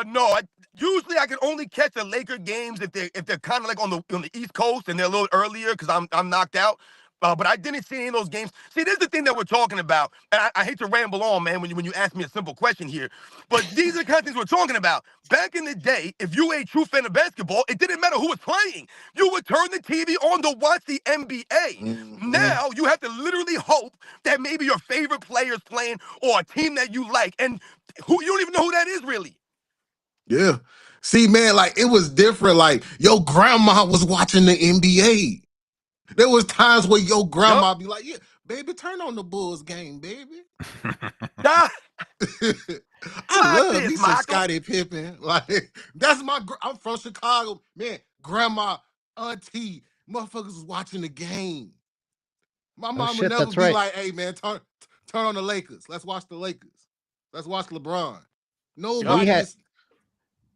No. Usually I can only catch the Laker games if they're kind of like on the East Coast and they're a little earlier because I'm knocked out. But I didn't see any of those games. See, this is the thing that we're talking about, and I hate to ramble on, man, when you ask me a simple question here. But these are the kind of things we're talking about. Back in the day, if you were a true fan of basketball, it didn't matter who was playing. You would turn the TV on to watch the NBA. Mm-hmm. Now you have to literally hope that maybe your favorite player is playing or a team that you like, and who you don't even know who that is really. Yeah. See, man, like it was different. Like your grandma was watching the NBA. There was times where your Yup. grandma be like, "Yeah, baby, turn on the Bulls game, baby." Ah, I watch love this, me some Michael. Scottie Pippen. Like that's my. I'm from Chicago, man. Grandma, auntie, motherfuckers was watching the game. My Oh mom would shit, never that's be right. like, "Hey, man, turn on the Lakers. Let's watch the Lakers. Let's watch LeBron." Yup. We Nobody had is.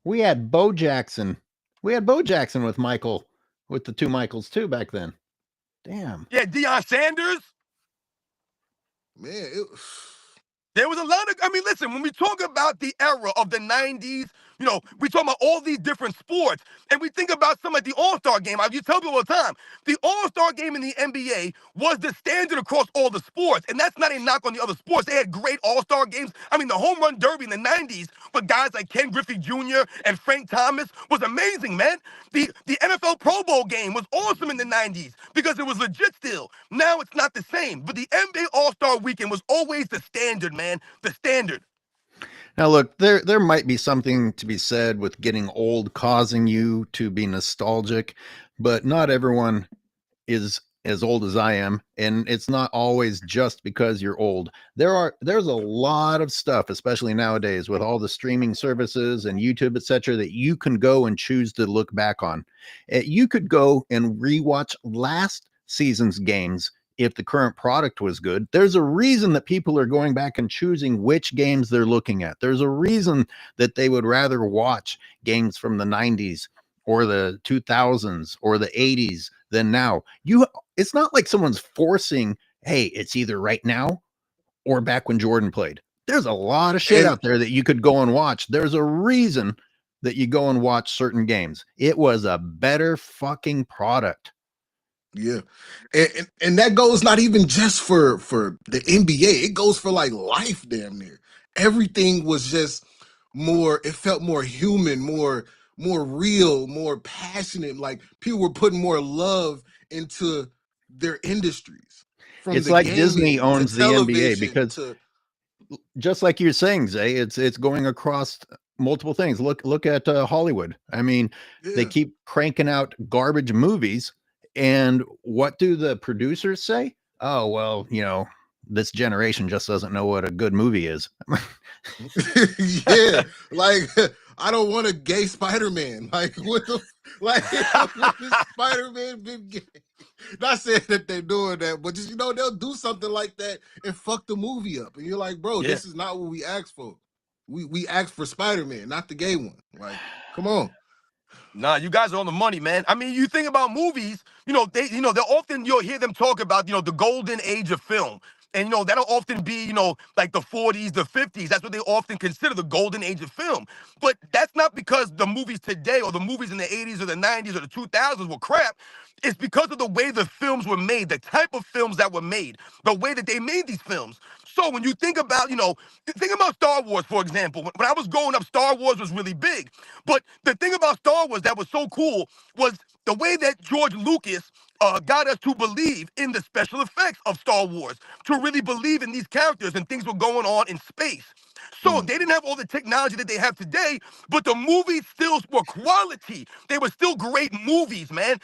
we had Bo Jackson. We had Bo Jackson with Michael, with the two Michaels too back then. Damn. Yeah, Deion Sanders. Man, it, There was a lot of, I mean, listen, when we talk about the era of the 90s, we talk about all these different sports, and we think about some of the All-Star game. I used to tell people all the time, the All-Star game in the NBA was the standard across all the sports, and that's not a knock on the other sports. They had great All-Star games. I mean, the Home Run Derby in the 90s with guys like Ken Griffey Jr. and Frank Thomas was amazing, man. The NFL Pro Bowl game was awesome in the 90s because it was legit still. Now it's not the same, but the NBA All-Star weekend was always the standard, man. The standard. Now look, there might be something to be said with getting old causing you to be nostalgic, but not everyone is as old as I am, and it's not always just because you're old. There's a lot of stuff, especially nowadays with all the streaming services and YouTube, etc., that you can go and choose to look back on. You could go and rewatch last season's games if the current product was good. There's a reason that people are going back and choosing which games they're looking at. There's a reason that they would rather watch games from the 90s or the 2000s or the 80s than now. It's not like someone's forcing, hey, it's either right now or back when Jordan played. There's a lot of shit and out there that you could go and watch. There's a reason that you go and watch certain games. It was a better fucking product. yeah, and that goes not even just for the NBA. It goes for like life, damn near. Everything was just more. It felt more human, more real, more passionate. Like people were putting more love into their industries, from It's the like Disney gaming to owns the NBA television because to just like you're saying, Zay, it's going across multiple things. Look at Hollywood. I mean, they yeah. keep cranking out garbage movies, and what do the producers say? Oh well, this generation just doesn't know what a good movie is. Yeah, like I don't want a gay Spider-Man. Like what the like when is Spider-Man been gay? Not saying that they're doing that, but just they'll do something like that and fuck the movie up. And you're like, bro, Yeah. this is not what we asked for. We asked for Spider-Man, not the gay one. Like, come on. Nah, you guys are on the money, man. I mean, you think about movies, they'll often you'll hear them talk about, the golden age of film. And that'll often be, like the 40s, the 50s. That's what they often consider the golden age of film. But that's not because the movies today or the movies in the 80s or the 90s or the 2000s were crap. It's because of the way the films were made, the type of films that were made, the way that they made these films. So when you think about, think about Star Wars, for example. When I was growing up, Star Wars was really big. But the thing about Star Wars that was so cool was the way that George Lucas got us to believe in the special effects of Star Wars, to really believe in these characters and things were going on in space. So Mm, they didn't have all the technology that they have today, but the movies still were quality. They were still great movies, man.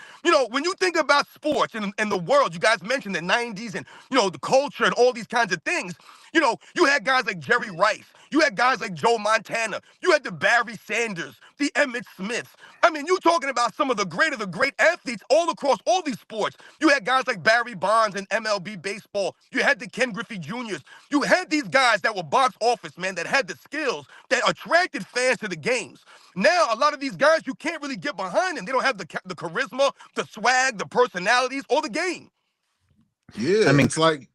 When you think about sports and the world, you guys mentioned the 90s and, the culture and all these kinds of things. You had guys like Jerry Rice. You had guys like Joe Montana. You had the Barry Sanders, the Emmett Smiths. I mean, you talking about some of the great athletes all across all these sports. You had guys like Barry Bonds in MLB baseball. You had the Ken Griffey Jr.'s. You had these guys that were box office, man, that had the skills that attracted fans to the games. Now, a lot of these guys, you can't really get behind them. They don't have the charisma, the swag, the personalities, or the game. Yeah, I mean, it's like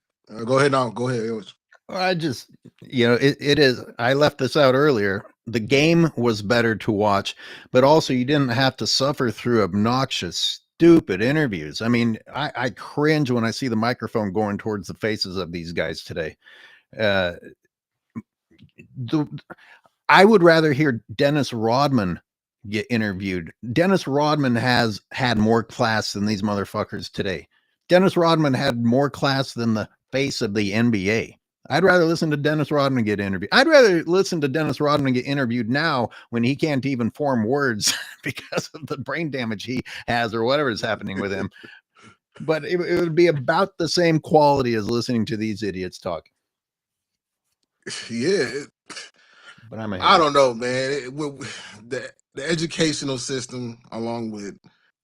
go ahead now. Go ahead. AOH. I just, it is. I left this out earlier. The game was better to watch, but also you didn't have to suffer through obnoxious, stupid interviews. I mean, I cringe when I see the microphone going towards the faces of these guys today. Uh, the, I would rather hear Dennis Rodman get interviewed. Dennis Rodman has had more class than these motherfuckers today. Dennis Rodman had more class than the face of the NBA. I'd rather listen to Dennis Rodman get interviewed. I'd rather listen to Dennis Rodman get interviewed now when he can't even form words because of the brain damage he has or whatever is happening with him. But it would be about the same quality as listening to these idiots talk. Yeah, But I'm a I hater. don't know, man. The educational system, along with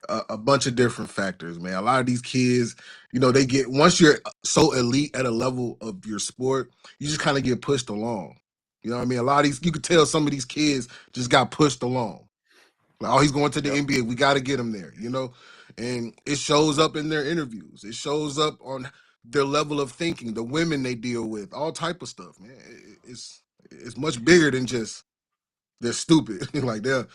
a bunch of different factors, man. A lot of these kids, they get once you're so elite at a level of your sport, you just kind of get pushed along. You know what I mean? A lot of these, you could tell some of these kids just got pushed along. Like, oh, he's going to the Yep. NBA. We got to get him there, And it shows up in their interviews. It shows up on their level of thinking, the women they deal with, all type of stuff, man. It's much bigger than just they're stupid. Like a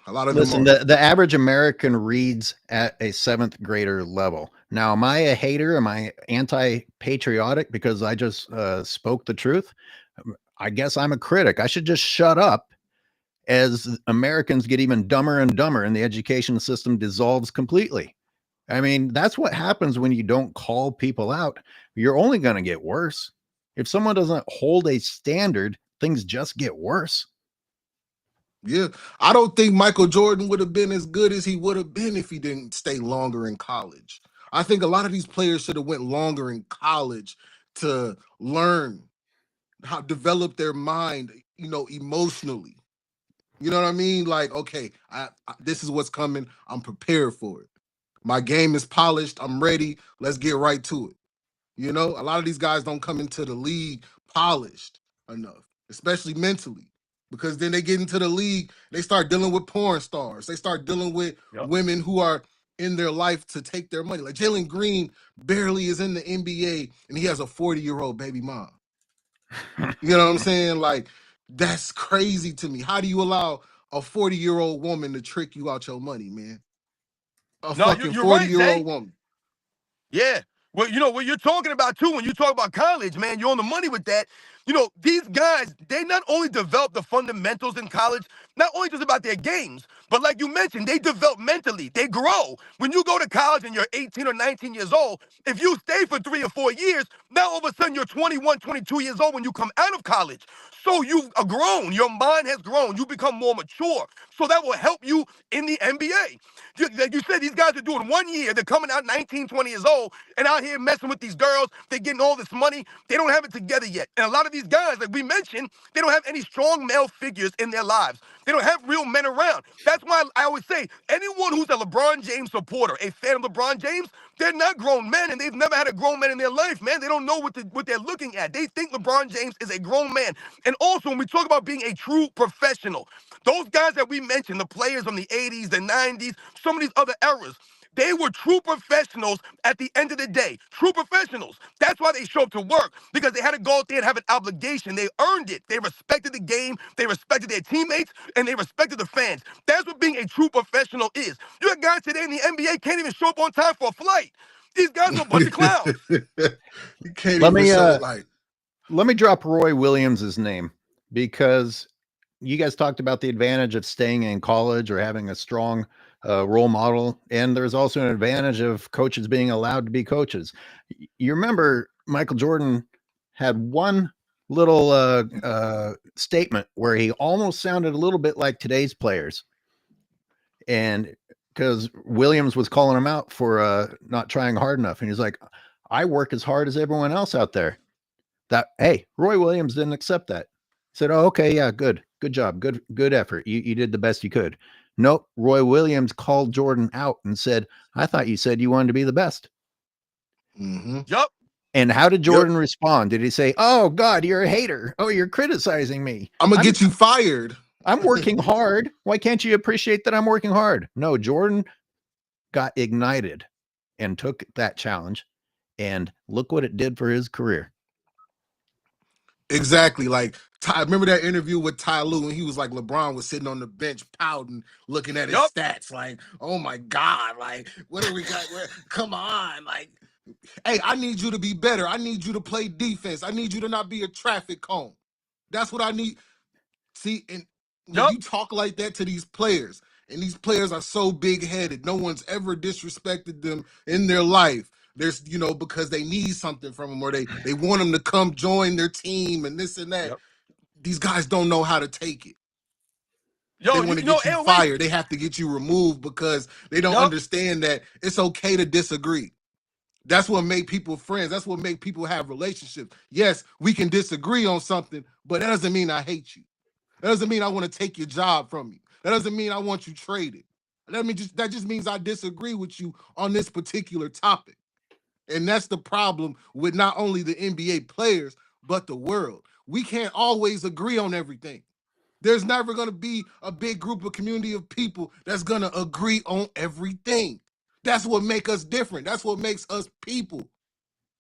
lot of them Listen, are. the average American reads at a seventh grader level. Now, am I a hater? Am I anti-patriotic because I just spoke the truth? I guess I'm a critic. I should just shut up as Americans get even dumber and dumber and the education system dissolves completely. I mean, that's what happens when you don't call people out. You're only going to get worse. If someone doesn't hold a standard, things just get worse. Yeah, I don't think Michael Jordan would have been as good as he would have been if he didn't stay longer in college. I think a lot of these players should have went longer in college to learn how develop their mind, emotionally. You know what I mean? Like, okay, this is what's coming. I'm prepared for it. My game is polished. I'm ready. Let's get right to it. A lot of these guys don't come into the league polished enough, especially mentally, because then they get into the league, they start dealing with porn stars. They start dealing with Yep. women who are in their life to take their money. Like Jalen Green barely is in the NBA and he has a 40-year-old baby mom. You know what I'm saying? Like, that's crazy to me. How do you allow a 40-year-old woman to trick you out your money, man? A No, fucking you're right, Zay. 40-year-old woman. Yeah. Well, what you're talking about too, when you talk about college, man, you're on the money with that. These guys, they not only develop the fundamentals in college, not only just about their games, but like you mentioned, they develop mentally. They grow. When you go to college and you're 18 or 19 years old, if you stay for 3 or 4 years, now all of a sudden you're 21, 22 years old when you come out of college. So you've grown. Your mind has grown. You become more mature. So that will help you in the NBA. Like you said, these guys are doing 1 year. They're coming out 19, 20 years old and out here messing with these girls. They're getting all this money. They don't have it together yet. And a lot of these guys, like we mentioned, they don't have any strong male figures in their lives. They don't have real men around. That's why I always say anyone who's a LeBron James supporter, a fan of LeBron James, they're not grown men and they've never had a grown man in their life, man. They don't know what they're looking at. They think LeBron James is a grown man. And also, when we talk about being a true professional, those guys that we mentioned, the players from the 80s, the 90s, some of these other eras, they were true professionals at the end of the day. True professionals. That's why they show up to work, because they had to go out there and have an obligation. They earned it. They respected the game. They respected their teammates, and they respected the fans. That's what being a true professional is. You got guys today in the NBA can't even show up on time for a flight. These guys are a bunch of clowns. You can't Let even me show like. let me drop Roy Williams' name because you guys talked about the advantage of staying in college or having a strong role model. And there's also an advantage of coaches being allowed to be coaches. You remember Michael Jordan had one little statement where he almost sounded a little bit like today's players. And because Williams was calling him out for not trying hard enough. And he's like, I work as hard as everyone else out there. Hey, Roy Williams didn't accept that. He said, oh, okay, yeah, good job, good effort. You did the best you could. Nope, Roy Williams called Jordan out and said, I thought you said you wanted to be the best. Mm-hmm. Yup. And how did Jordan respond? Did he say, oh God, you're a hater, oh, you're criticizing me, I'm gonna get you fired? I'm working hard, why can't you appreciate that I'm working hard? No, Jordan got ignited and took that challenge And look what it did for his career. Exactly. Like remember that interview with Ty Lue when he was like LeBron was sitting on the bench pouting, looking at his stats, like, oh my God, like, what do we got? Come on, like, hey, I need you to be better. I need you to play defense. I need you to not be a traffic cone. That's what I need. See, and when you talk like that to these players, and these players are so big-headed, no one's ever disrespected them in their life. There's, because they need something from them, or they want them to come join their team and this and that. Yep. These guys don't know how to take it. Yo, they want to get you AOH. fired. They have to get you removed because they don't understand that it's okay to disagree. That's what make people friends. That's what make people have relationships. Yes, we can disagree on something, but that doesn't mean I hate you. That doesn't mean I want to take your job from you. That doesn't mean I want you traded. That just means I disagree with you on this particular topic. And that's the problem with not only the NBA players, but the world. We can't always agree on everything. There's never going to be a big group of community of people that's going to agree on everything. That's what makes us different. That's what makes us people.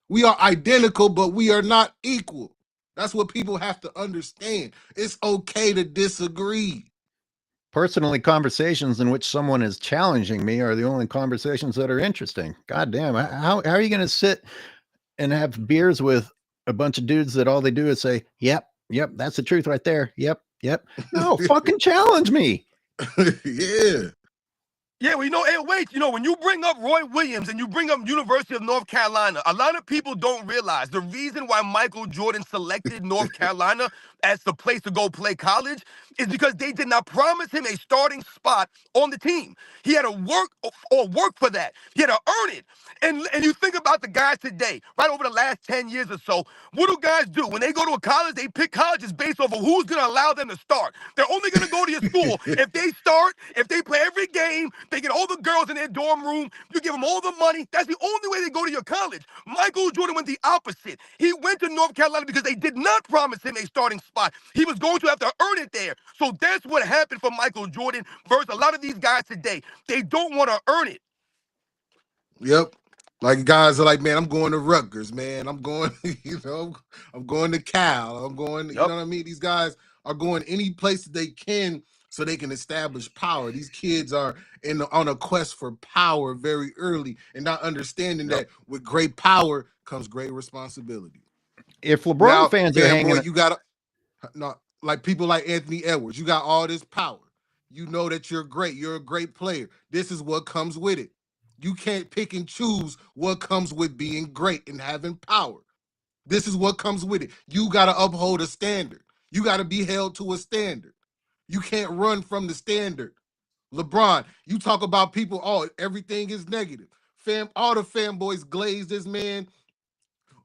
We are identical, but we are not equal. That's what people have to understand. It's okay to disagree. Personally, conversations in which someone is challenging me are the only conversations that are interesting. God damn, how are you going to sit and have beers with a bunch of dudes that all they do is say, yep, that's the truth right there. Yep. No, fucking challenge me. Yeah. Yeah, well, AOH, when you bring up Roy Williams and you bring up University of North Carolina, a lot of people don't realize the reason why Michael Jordan selected North Carolina as the place to go play college is because they did not promise him a starting spot on the team. He had to work for that. He had to earn it. And you think about the guys today, right over the last 10 years or so, what do guys do? When they go to a college, they pick colleges based off of who's going to allow them to start. They're only going to go to your school if they start, if they play every game, they get all the girls in their dorm room, you give them all the money. That's the only way they go to your college. Michael Jordan went the opposite. He went to North Carolina because they did not promise him a starting spot. He was going to have to earn it there. So that's what happened for Michael Jordan versus a lot of these guys today. They don't want to earn it. Yep. Like guys are like, man, I'm going to Rutgers, man. I'm going, I'm going to Cal. I'm going, you know what I mean? These guys are going any place that they can so they can establish power. These kids are on a quest for power very early and not understanding that with great power comes great responsibility. If LeBron fans are hanging, you got not like people like Anthony Edwards. You got all this power. You know that you're great. You're a great player. This is what comes with it. You can't pick and choose what comes with being great and having power. This is what comes with it. You got to uphold a standard. You got to be held to a standard. You can't run from the standard. LeBron, you talk about people, everything is negative. All the fanboys glaze this man.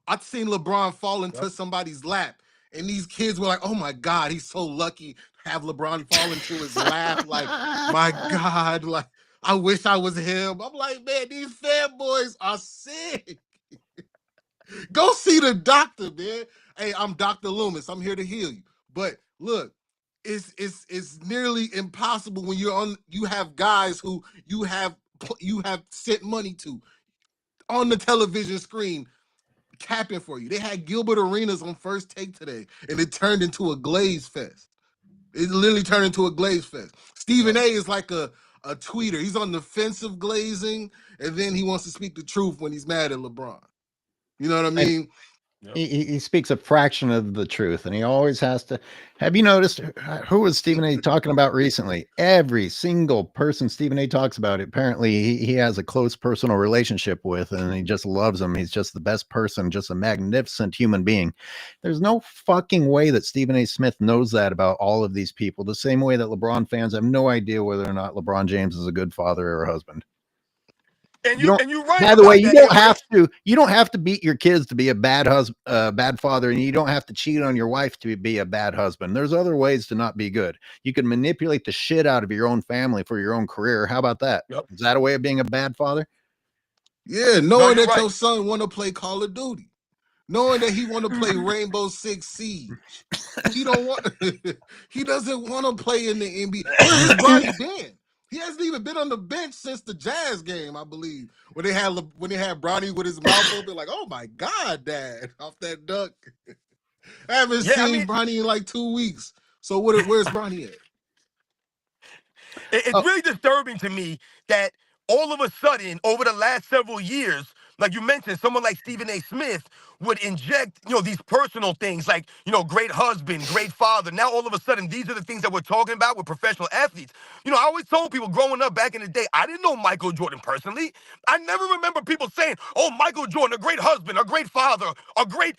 I've seen LeBron fall into somebody's lap, and these kids were like, oh my God, he's so lucky to have LeBron fall into his lap. Like, my God, like, I wish I was him. I'm like, man, these fanboys are sick. Go see the doctor, man. Hey, I'm Dr. Loomis. I'm here to heal you. But look, it's nearly impossible when you have guys who you have sent money to on the television screen capping for you. They had Gilbert Arenas on First Take today, and it turned into a glaze fest. It literally turned into a glaze fest. Stephen A is like a tweeter. He's on the fence of glazing, and then he wants to speak the truth when he's mad at LeBron. You know what I mean? He speaks a fraction of the truth, and he always has to. Have you noticed who was Stephen A talking about recently? Every single person Stephen A talks about, apparently he has a close personal relationship with, and he just loves him. He's just the best person, just a magnificent human being. There's no fucking way that Stephen A. Smith knows that about all of these people, the same way that LeBron fans have no idea whether or not LeBron James is a good father or a husband. And you're right. By the way, you don't have to beat your kids to be a bad husband, bad father, and you don't have to cheat on your wife to be a bad husband. There's other ways to not be good. You can manipulate the shit out of your own family for your own career. How about that? Is that a way of being a bad father? Yeah, knowing that your son want to play Call of Duty, knowing that he want to play Rainbow Six Siege. He don't want. He doesn't want to play in the NBA. Where is Bronny been? He hasn't even been on the bench since the Jazz game, I believe. When they had Bronny with his mouth open, like, oh my God, Dad, off that dunk. I haven't Yeah, I seen mean, Bronny in like 2 weeks. So where's Bronny at? it's Oh, really disturbing to me that all of a sudden, over the last several years, like you mentioned, someone like Stephen A. Smith would inject, these personal things like, great husband, great father. Now, all of a sudden, these are the things that we're talking about with professional athletes. I always told people growing up back in the day, I didn't know Michael Jordan personally. I never remember people saying, oh, Michael Jordan, a great husband, a great father, a great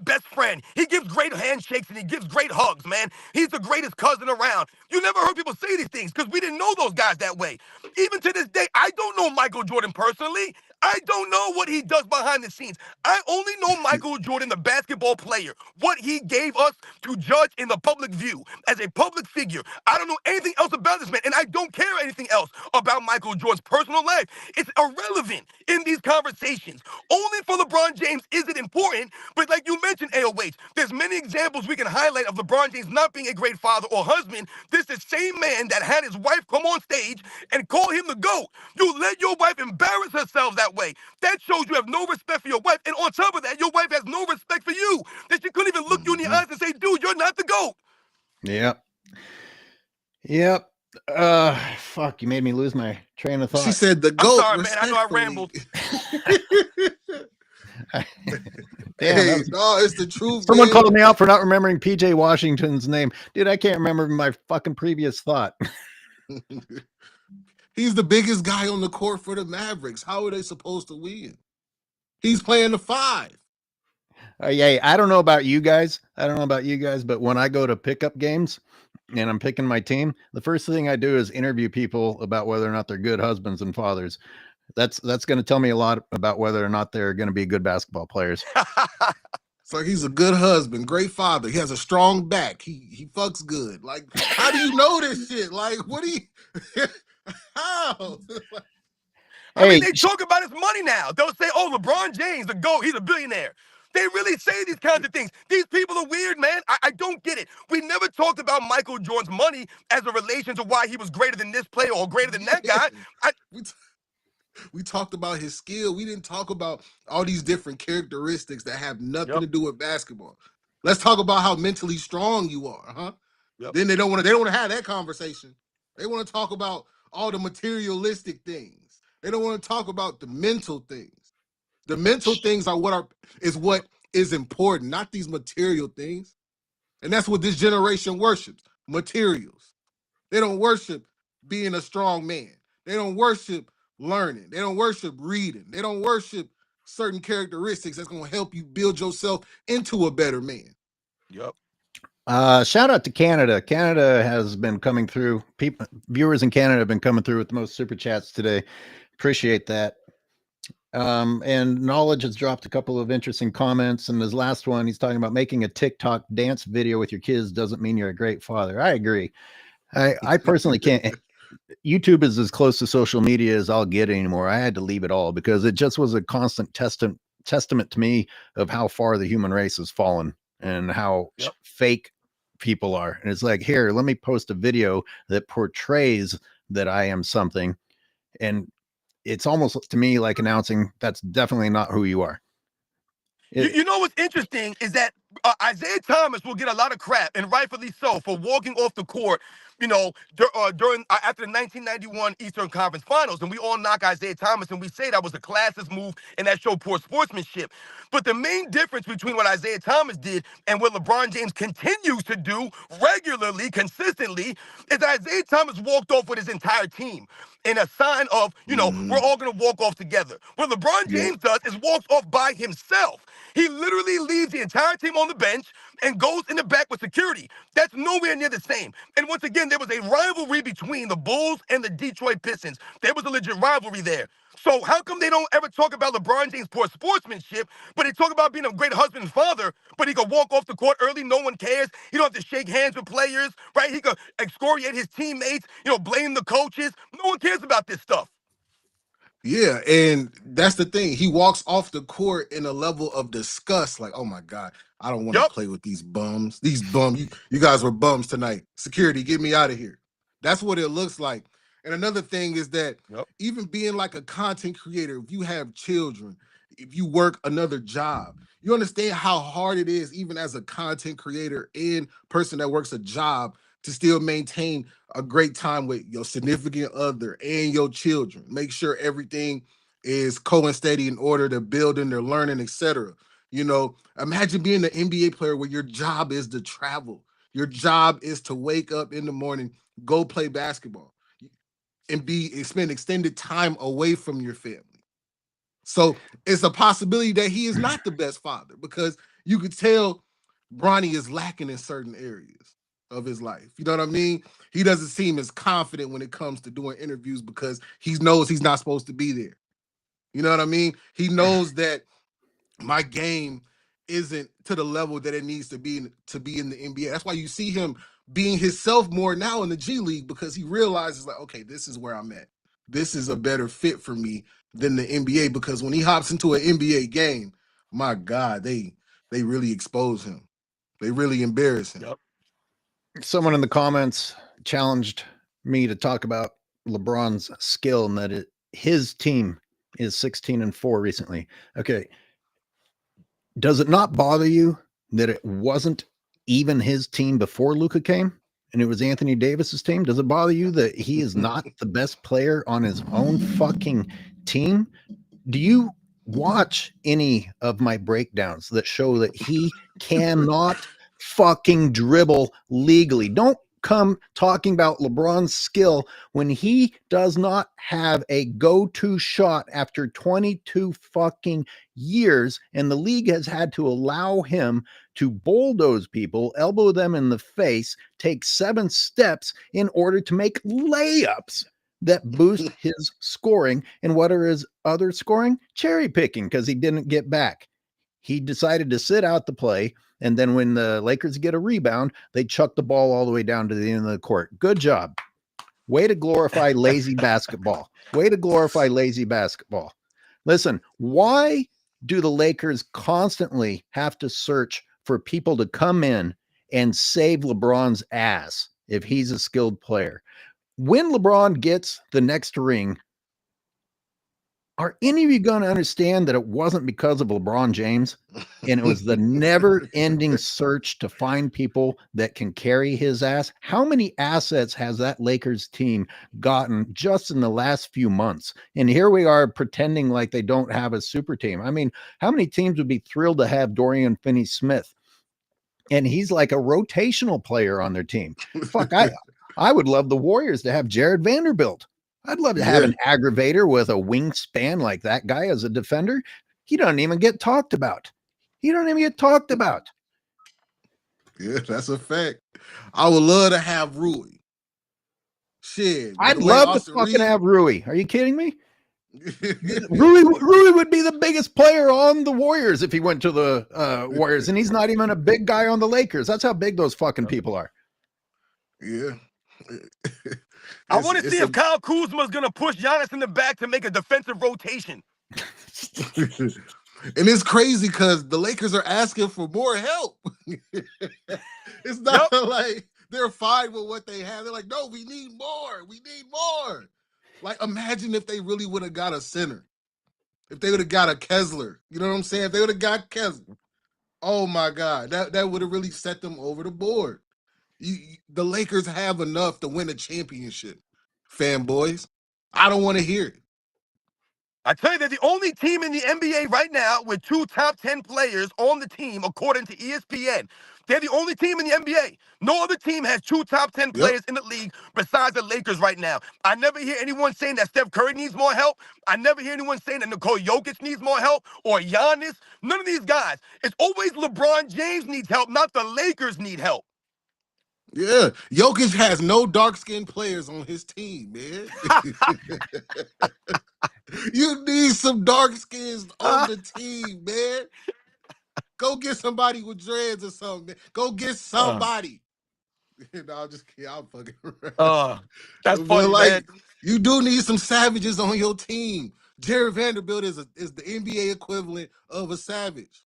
best friend. He gives great handshakes and he gives great hugs, man. He's the greatest cousin around. You never heard people say these things because we didn't know those guys that way. Even to this day, I don't know Michael Jordan personally. I don't know what he does behind the scenes. I only know Michael Jordan, the basketball player, what he gave us to judge in the public view as a public figure. I don't know anything else about this man, and I don't care anything else about Michael Jordan's personal life. It's irrelevant in these conversations. Only for LeBron James is it important, but like you mentioned, AOH, there's many examples we can highlight of LeBron James not being a great father or husband. This is the same man that had his wife come on stage and call him the GOAT. You let your wife embarrass herself that way. That shows you have no respect for your wife. And on top of that, your wife has no respect for you. That she couldn't even look you in the Mm-hmm. eyes and say, dude, you're not the GOAT. yep. Yep. Fuck, you made me lose my train of She thought. said the I'm GOAT sorry, man. I know I respectfully. rambled. Damn, Hey, no, it's the truth, someone man. called me out for not remembering PJ Washington's name. Dude, I can't remember my fucking previous thought. He's the biggest guy on the court for the Mavericks. How are they supposed to win? He's playing the 5. Yeah, I don't know about you guys. But when I go to pickup games and I'm picking my team, the first thing I do is interview people about whether or not they're good husbands and fathers. That's going to tell me a lot about whether or not they're going to be good basketball players. So he's a good husband, great father. He has a strong back. He fucks good. Like, how do you know this shit? Like, what do you how? I mean, Hey, they talk about his money now. They'll say, oh, LeBron James, the GOAT, he's a billionaire. They really say these kinds of things. These people are weird, man. I don't get it. We never talked about Michael Jordan's money as a relation to why he was greater than this player or greater than that Yeah. guy. We talked about his skill. We didn't talk about all these different characteristics that have nothing Yep, to do with basketball. Let's talk about how mentally strong you are, huh? yep. Then they don't want to have that conversation. They want to talk about all the materialistic things. They don't want to talk about the mental things. The mental things are what is important, not these material things. And that's what this generation worships, materials. They don't worship being a strong man. They don't worship learning. They don't worship reading. They don't worship certain characteristics that's going to help you build yourself into a better man. Yep. Shout out to Canada. Canada has been coming through. Viewers in Canada have been coming through with the most super chats today. Appreciate that. And Knowledge has dropped a couple of interesting comments. And his last one, he's talking about making a TikTok dance video with your kids doesn't mean you're a great father. I agree. I personally can't. YouTube is as close to social media as I'll get anymore. I had to leave it all because it just was a constant testament to me of how far the human race has fallen and how Yep. fake people are. And it's like, here, let me post a video that portrays that I am something. And it's almost to me like announcing that's definitely not who you are. You know what's interesting is that Isaiah Thomas will get a lot of crap, and rightfully so, for walking off the court, during after the 1991 Eastern Conference Finals, and we all knock Isaiah Thomas, and we say that was a classist move and that showed poor sportsmanship. But the main difference between what Isaiah Thomas did and what LeBron James continues to do regularly, consistently, is that Isaiah Thomas walked off with his entire team in a sign of, we're all going to walk off together. What LeBron Yeah. James does is walks off by himself. He literally leaves the entire team on the bench and goes in the back with security. That's nowhere near the same. And once again, there was a rivalry between the Bulls and the Detroit Pistons. There was a legit rivalry there. So how come they don't ever talk about LeBron James' poor sportsmanship, but they talk about being a great husband and father, but he could walk off the court early, no one cares. He don't have to shake hands with players, right? He could excoriate his teammates, blame the coaches. No one cares about this stuff. Yeah, and that's the thing. He walks off the court in a level of disgust, like, oh my God, I don't want to Yup. play with these bums. These bums, you guys were bums tonight. Security, get me out of here. That's what it looks like. And another thing is that Yep. even being like a content creator, if you have children, if you work another job, you understand how hard it is, even as a content creator and person that works a job, to still maintain a great time with your significant other and your children. Make sure everything is steady in order to build and they're learning, etc. You know, imagine being an NBA player where your job is to travel. Your job is to wake up in the morning, go play basketball, and spend extended time away from your family. So it's a possibility that he is not the best father because you could tell Bronny is lacking in certain areas of his life. You know what I mean? He doesn't seem as confident when it comes to doing interviews because he knows he's not supposed to be there. You know what I mean? He knows that my game isn't to the level that it needs to be in the NBA. That's why you see him being himself more now in the G League because he realizes like, okay, this is where I'm at. This is a better fit for me than the NBA because when he hops into an NBA game, my God, they really expose him. They really embarrass him. Yep. Someone in the comments challenged me to talk about LeBron's skill and that his team is 16-4 recently. Okay. Does it not bother you that it wasn't even his team before Luka came and it was Anthony Davis's team? Does it bother you that he is not the best player on his own fucking team? Do you watch any of my breakdowns that show that he cannot fucking dribble legally? Don't come talking about LeBron's skill when he does not have a go-to shot after 22 fucking years, and the league has had to allow him to bulldoze people, elbow them in the face, take 7 steps in order to make layups that boost his scoring. And what are his other scoring? Cherry picking, because he didn't get back. He decided to sit out the play, and then when the Lakers get a rebound, they chuck the ball all the way down to the end of the court. Good job. Way to glorify lazy basketball. Way to glorify lazy basketball. Listen, why do the Lakers constantly have to search for people to come in and save LeBron's ass if he's a skilled player? When LeBron gets the next ring, are any of you going to understand that it wasn't because of LeBron James and it was the never-ending search to find people that can carry his ass? How many assets has that Lakers team gotten just in the last few months? And here we are pretending like they don't have a super team. I mean, how many teams would be thrilled to have Dorian Finney-Smith? And he's like a rotational player on their team. Fuck, I would love the Warriors to have Jared Vanderbilt. I'd love to have an aggravator with a wingspan like that guy as a defender. He doesn't even get talked about. He don't even get talked about. Yeah, that's a fact. I would love to have Rui. Shit. I'd love to fucking have Rui. Are you kidding me? Rui would be the biggest player on the Warriors if he went to the Warriors, and he's not even a big guy on the Lakers. That's how big those fucking people are. Yeah. I want to see if Kyle Kuzma's going to push Giannis in the back to make a defensive rotation. And it's crazy because the Lakers are asking for more help. It's not like they're fine with what they have. They're like, no, we need more. We need more. Like, imagine if they really would have got a center. If they would have got a Kessler. You know what I'm saying? If they would have got Kessler. Oh, my God. That would have really set them over the board. The Lakers have enough to win a championship, fanboys. I don't want to hear it. I tell you, they're the only team in the NBA right now with 2 top 10 players on the team, according to ESPN. They're the only team in the NBA. No other team has 2 top 10 players in the league besides the Lakers right now. I never hear anyone saying that Steph Curry needs more help. I never hear anyone saying that Nikola Jokic needs more help or Giannis. None of these guys. It's always LeBron James needs help, not the Lakers need help. Yeah, Jokic has no dark-skinned players on his team, man. You need some dark skins on the team, man. Go get somebody with dreads or something. Man. Go get somebody. No, I'm just kidding. I'm fucking around. That's funny, man. You do need some savages on your team. Jared Vanderbilt is the NBA equivalent of a savage.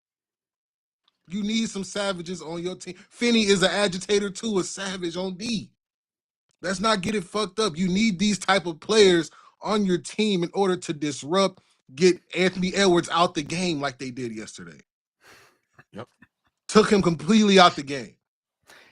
You need some savages on your team. Finney is an agitator too, a savage on D. Let's not get it fucked up. You need these type of players on your team in order to disrupt, get Anthony Edwards out the game like they did yesterday. Yep. Took him completely out the game.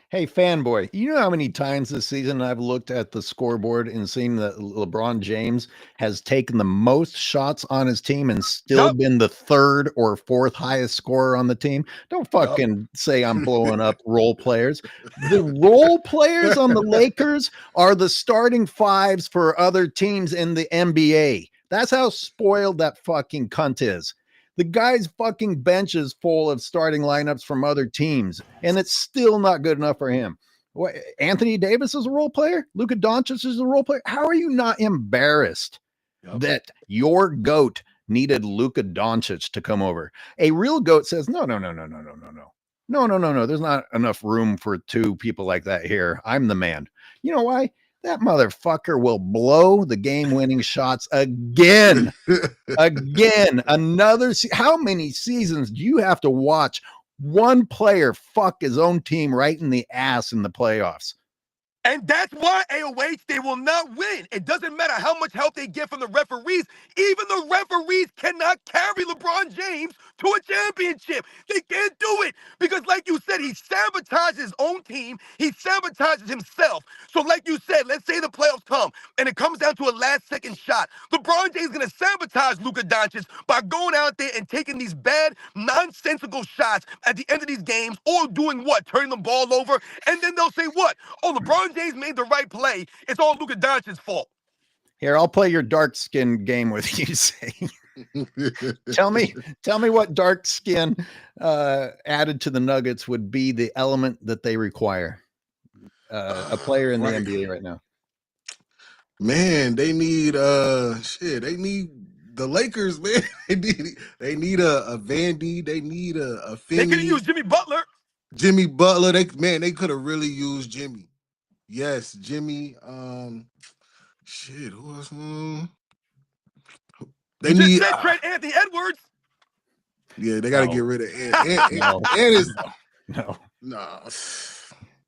Hey, fanboy, you know how many times this season I've looked at the scoreboard and seen that LeBron James has taken the most shots on his team and still been the third or fourth highest scorer on the team? Don't fucking say I'm blowing up role players. The role players on the Lakers are the starting fives for other teams in the NBA. That's how spoiled that fucking cunt is. The guy's fucking bench is full of starting lineups from other teams, and it's still not good enough for him. What, Anthony Davis is a role player? Luka Doncic is a role player? How are you not embarrassed that your GOAT needed Luka Doncic to come over? A real GOAT says, no. There's not enough room for two people like that here. I'm the man. You know why? That motherfucker will blow the game-winning shots again. How many seasons do you have to watch one player fuck his own team right in the ass in the playoffs? And that's why AOH, they will not win. It doesn't matter how much help they get from the referees. Even the referees cannot carry LeBron James to a championship. They can't do it because, like you said, he sabotages his own team. He sabotages himself. So like you said, let's say the playoffs come and it comes down to a last-second shot. LeBron James is going to sabotage Luka Doncic by going out there and taking these bad, nonsensical shots at the end of these games, or doing what? Turning the ball over. And then they'll say what? Oh, LeBron James made the right play. It's all Luka Doncic's fault. Here, I'll play your dark skin game with you. Say, tell me what dark skin added to the Nuggets would be the element that they require. A player in the NBA right now. Man, they need they need the Lakers, man. They need a Vandy. They need a Finney. They could have used Jimmy Butler. They could have really used Jimmy. Yes, Jimmy. Who else? They need Trent Anthony Edwards. Yeah, they got to get rid of Ed. No.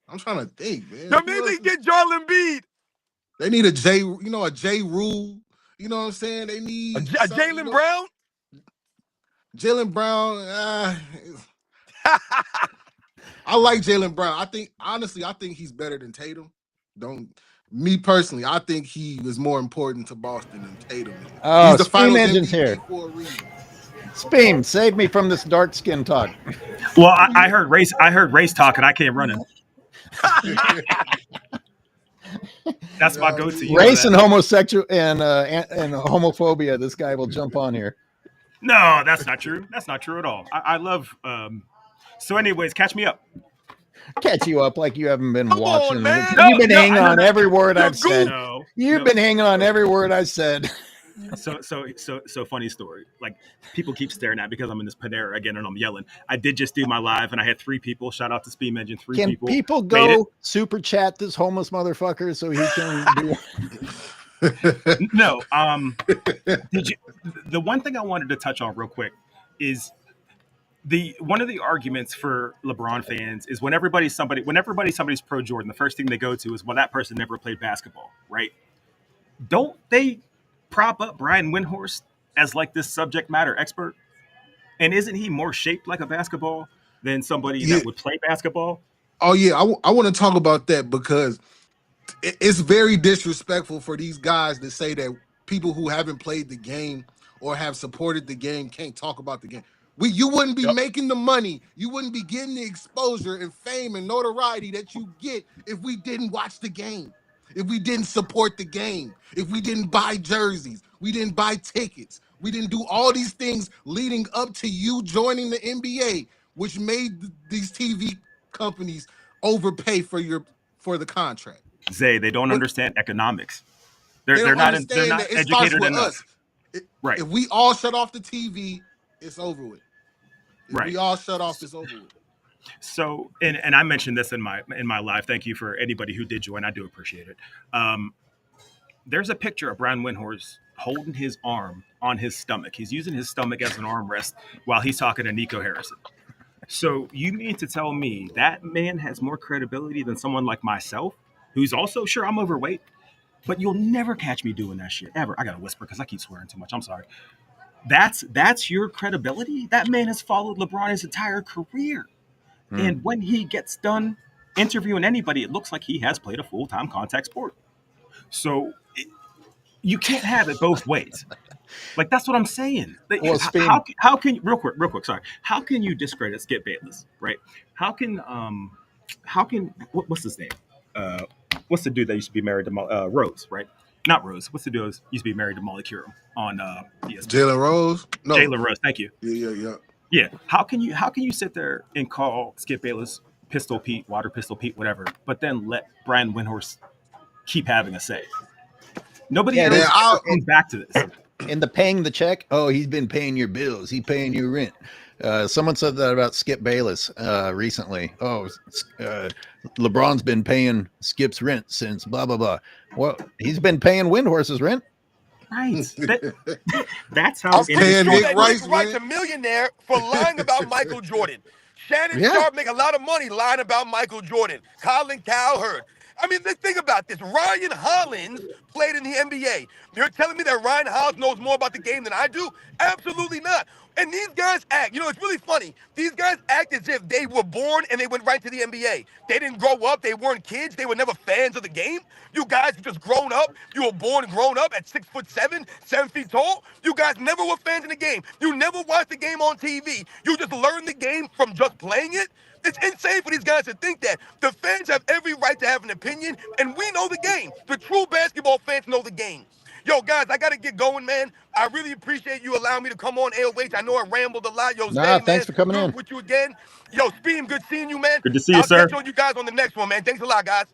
I'm trying to think, man. Now maybe they get Joel Embiid. They need a J Rule. You know what I'm saying? They need a Jaylen Brown. Jaylen Brown. I like Jaylen Brown. I think he's better than Tatum. Me personally, I think he was more important to Boston than Tatum. Oh, he's the Finals MVP here. For a reason. Speam, save me from this dark skin talk. Well, I heard race talk, and I came running. That's my go-to. Race and homosexual and homophobia. This guy will jump on here. No, that's not true. That's not true at all. I love. So, anyways, catch me up. Catch you up like you haven't been watching. You've been hanging on every word I've said. You've been hanging on every word I said. So funny story. Like, people keep staring at me because I'm in this Panera again and I'm yelling. I did just do my live and I had 3 people. Shout out to Speed Engine. Can people go super chat this homeless motherfucker so he can do? No. The one thing I wanted to touch on real quick is one of the arguments for LeBron fans is when everybody's pro Jordan, the first thing they go to is, well, that person never played basketball, right? Don't they prop up Brian Windhorst as like this subject matter expert? And isn't he more shaped like a basketball than somebody that would play basketball? Oh yeah, I want to talk about that because it's very disrespectful for these guys to say that people who haven't played the game or have supported the game can't talk about the game. You wouldn't be making the money. You wouldn't be getting the exposure and fame and notoriety that you get if we didn't watch the game, if we didn't support the game, if we didn't buy jerseys, we didn't buy tickets, we didn't do all these things leading up to you joining the NBA, which made these TV companies overpay for the contract. Zay, they don't understand economics. They're not educated enough. Right. If we all shut off the TV, it's over with. If we all shut off, it's over with. So, and I mentioned this in my live. Thank you for anybody who did join. I do appreciate it. There's a picture of Brian Windhorst holding his arm on his stomach. He's using his stomach as an armrest while he's talking to Nico Harrison. So you mean to tell me that man has more credibility than someone like myself, who's also sure I'm overweight, but you'll never catch me doing that shit ever. I gotta whisper because I keep swearing too much. I'm sorry. That's your credibility. That man has followed LeBron his entire career, and when he gets done interviewing anybody, it looks like he has played a full-time contact sport. So you can't have it both ways. Like that's what I'm saying. Like, Well, how can real quick, sorry. How can you discredit Skip Bayless, right? How can what's his name? Uh, what's the dude that used to be married to Rose, right? Not Rose. What's the dude that used to be married to Molly Curum on ESPN? Jalen Rose? No. Jalen Rose. Thank you. Yeah. Yeah. How can you sit there and call Skip Bayless Pistol Pete, Water Pistol Pete, whatever, but then let Brian Windhorst keep having a say? Nobody ever comes back to this. In the paying the check, oh, he's been paying your bills. He's paying your rent. Someone said that about Skip Bayless recently. Oh, LeBron's been paying Skip's rent since blah, blah, blah. Well, he's been paying Windhorse's rent. Right. That's how paying Nick Rice a millionaire for lying about Michael Jordan. Shannon Sharp make a lot of money lying about Michael Jordan. Colin Cowherd. I mean, think about this. Ryan Hollins played in the NBA. You're telling me that Ryan Hollins knows more about the game than I do? Absolutely not. And these guys act, it's really funny. These guys act as if they were born and they went right to the NBA. They didn't grow up. They weren't kids. They were never fans of the game. You guys just grown up. You were born and grown up at 6'7", 7 feet tall. You guys never were fans of the game. You never watched the game on TV. You just learned the game from just playing it. It's insane for these guys to think that. The fans have every right to have an opinion, and we know the game. The true basketball fans know the game. Yo, guys, I got to get going, man. I really appreciate you allowing me to come on AOH. I know I rambled a lot. Yo, Nah, thanks for coming in. With you again. Yo, Speed, good seeing you, man. Good to see you, sir. I'll catch on you guys on the next one, man. Thanks a lot, guys.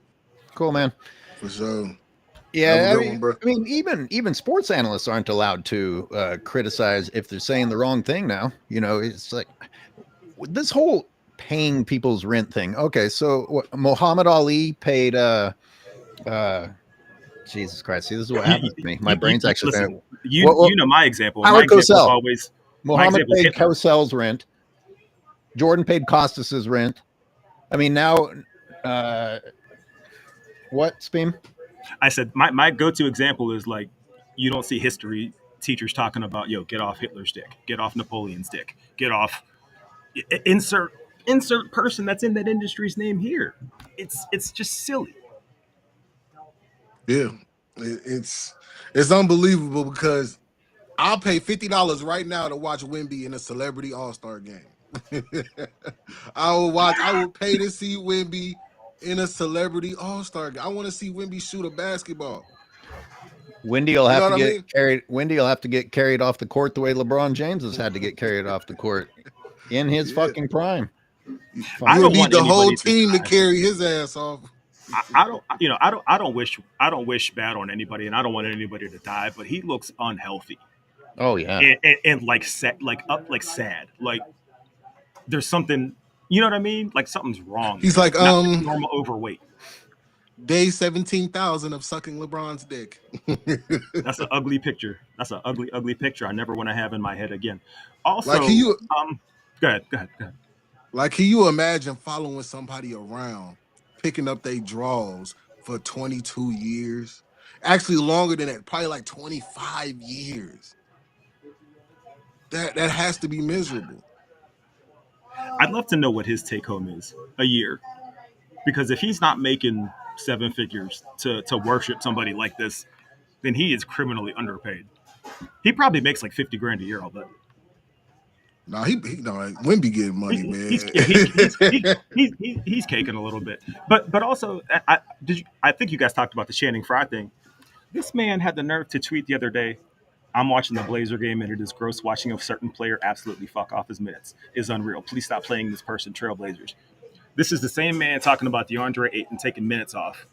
Cool, man. For sure. Yeah, I mean, even sports analysts aren't allowed to criticize if they're saying the wrong thing now. It's like this whole paying people's rent thing. Okay, so what, Muhammad Ali paid Jesus Christ, see, this is what happens to me. My brain's actually listen, you know my example. Howard my example Cosell. always Muhammad paid Cosell's rent. Jordan paid Costas's rent. I mean, now what, Speem? I said my go-to example is like you don't see history teachers talking about get off Hitler's dick, get off Napoleon's dick, get off insert person that's in that industry's name here. It's just silly. Yeah, it's unbelievable because I'll pay $50 right now to watch Wemby in a Celebrity All-Star game. I will pay to see Wemby in a Celebrity All-Star game. I want to see Wemby shoot a basketball. Wendy will have to get carried. Wendy will have to get carried off the court the way LeBron James has had to get carried off the court in his fucking prime. I don't need the whole team to carry his ass off. I don't wish bad on anybody, and I don't want anybody to die. But he looks unhealthy. Oh yeah, and like sad, like there's something. You know what I mean? Like something's wrong. He's like normal overweight. Day 17,000 of sucking LeBron's dick. That's an ugly picture. That's an ugly picture. I never want to have in my head again. Also, like go ahead. Like, can you imagine following somebody around, picking up their draws for 22 years? Actually, longer than that, probably like 25 years. That has to be miserable. I'd love to know what his take home is a year, because if he's not making 7 figures to worship somebody like this, then he is criminally underpaid. He probably makes like $50,000 a year. I'll bet. No, Wemby getting money, man. He's caking a little bit, but also I think you guys talked about the Channing Frye thing. This man had the nerve to tweet the other day, "I'm watching the Blazer game and it is gross watching a certain player absolutely fuck off his minutes. It's unreal. Please stop playing this person, Trailblazers." This is the same man talking about DeAndre Ayton taking minutes off,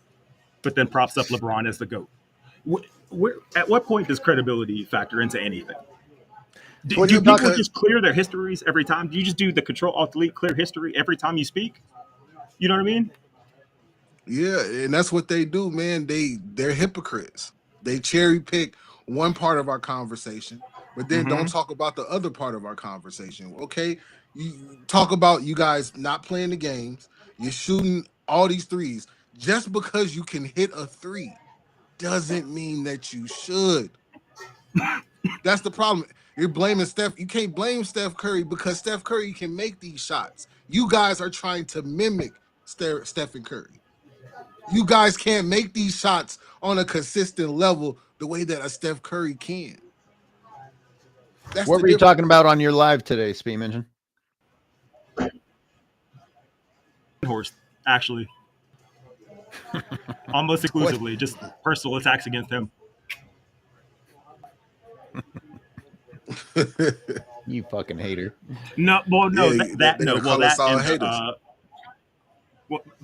but then props up LeBron as the GOAT. At what point does credibility factor into anything? Do people just clear their histories every time? Do you just do the Control-Alt-Delete clear history every time you speak? You know what I mean? Yeah, and that's what they do, man. They're hypocrites. They cherry pick one part of our conversation, but then don't talk about the other part of our conversation. Okay, you talk about you guys not playing the games. You're shooting all these threes. Just because you can hit a three doesn't mean that you should. That's the problem. You're blaming Steph. You can't blame Steph Curry because Steph Curry can make these shots. You guys are trying to mimic Stephen Curry. You guys can't make these shots on a consistent level the way that a Steph Curry can. That's What the were you difference. talking about on your live today, Speed Engine? Horse, actually, almost exclusively, just personal attacks against him. You fucking hater. No, well, no, Yeah, that they're no, gonna well, call us that all and the haters.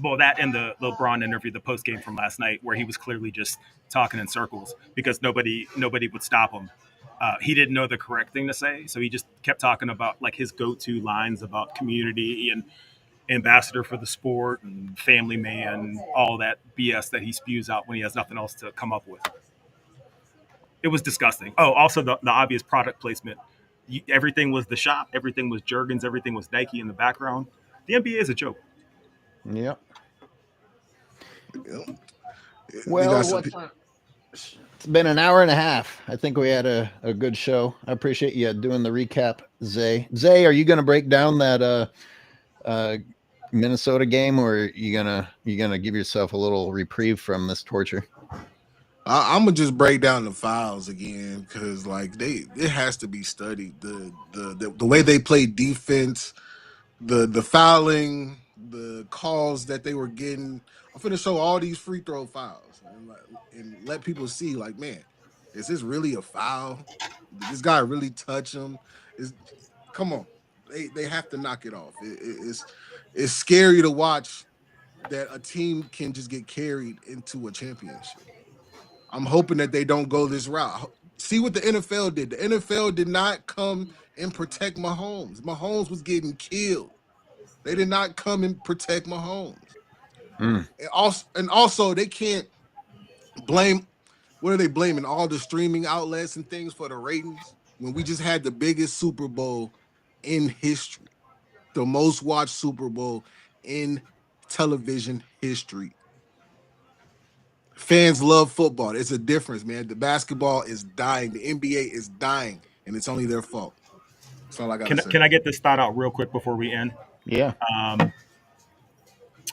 well, that and the LeBron interview, the post game from last night, where he was clearly just talking in circles because nobody would stop him. He didn't know the correct thing to say, so he just kept talking about like his go-to lines about community and ambassador for the sport and family man, all that BS that he spews out when he has nothing else to come up with. It was disgusting. Oh, also the obvious product placement. Everything was the shop, everything was Jergens, everything was Nike in the background. The NBA is a joke. Yep. They got Well, some. it's been an hour and a half. I think we had a good show. I appreciate you doing the recap, Zay. Zay, are you going to break down that Minnesota game, or are you gonna give yourself a little reprieve from this torture? I'm gonna just break down the files again because like it has to be studied. The way they play defense, the fouling, the calls that they were getting. I'm finna show all these free throw fouls and let people see like, man, is this really a foul? Did this guy really touch him? Come on, they have to knock it off. It's scary to watch that a team can just get carried into a championship. I'm hoping that they don't go this route. See what the NFL did. The NFL did not come and protect Mahomes. Mahomes was getting killed. They did not come and protect Mahomes. Mm. And also, they can't blame. What are they blaming? All the streaming outlets and things for the ratings when we just had the biggest Super Bowl in history, the most watched Super Bowl in television history. Fans love football. It's a difference, man. The basketball is dying. The NBA is dying, and it's only their fault. That's all I got to say. Can I get this thought out real quick before we end? Yeah.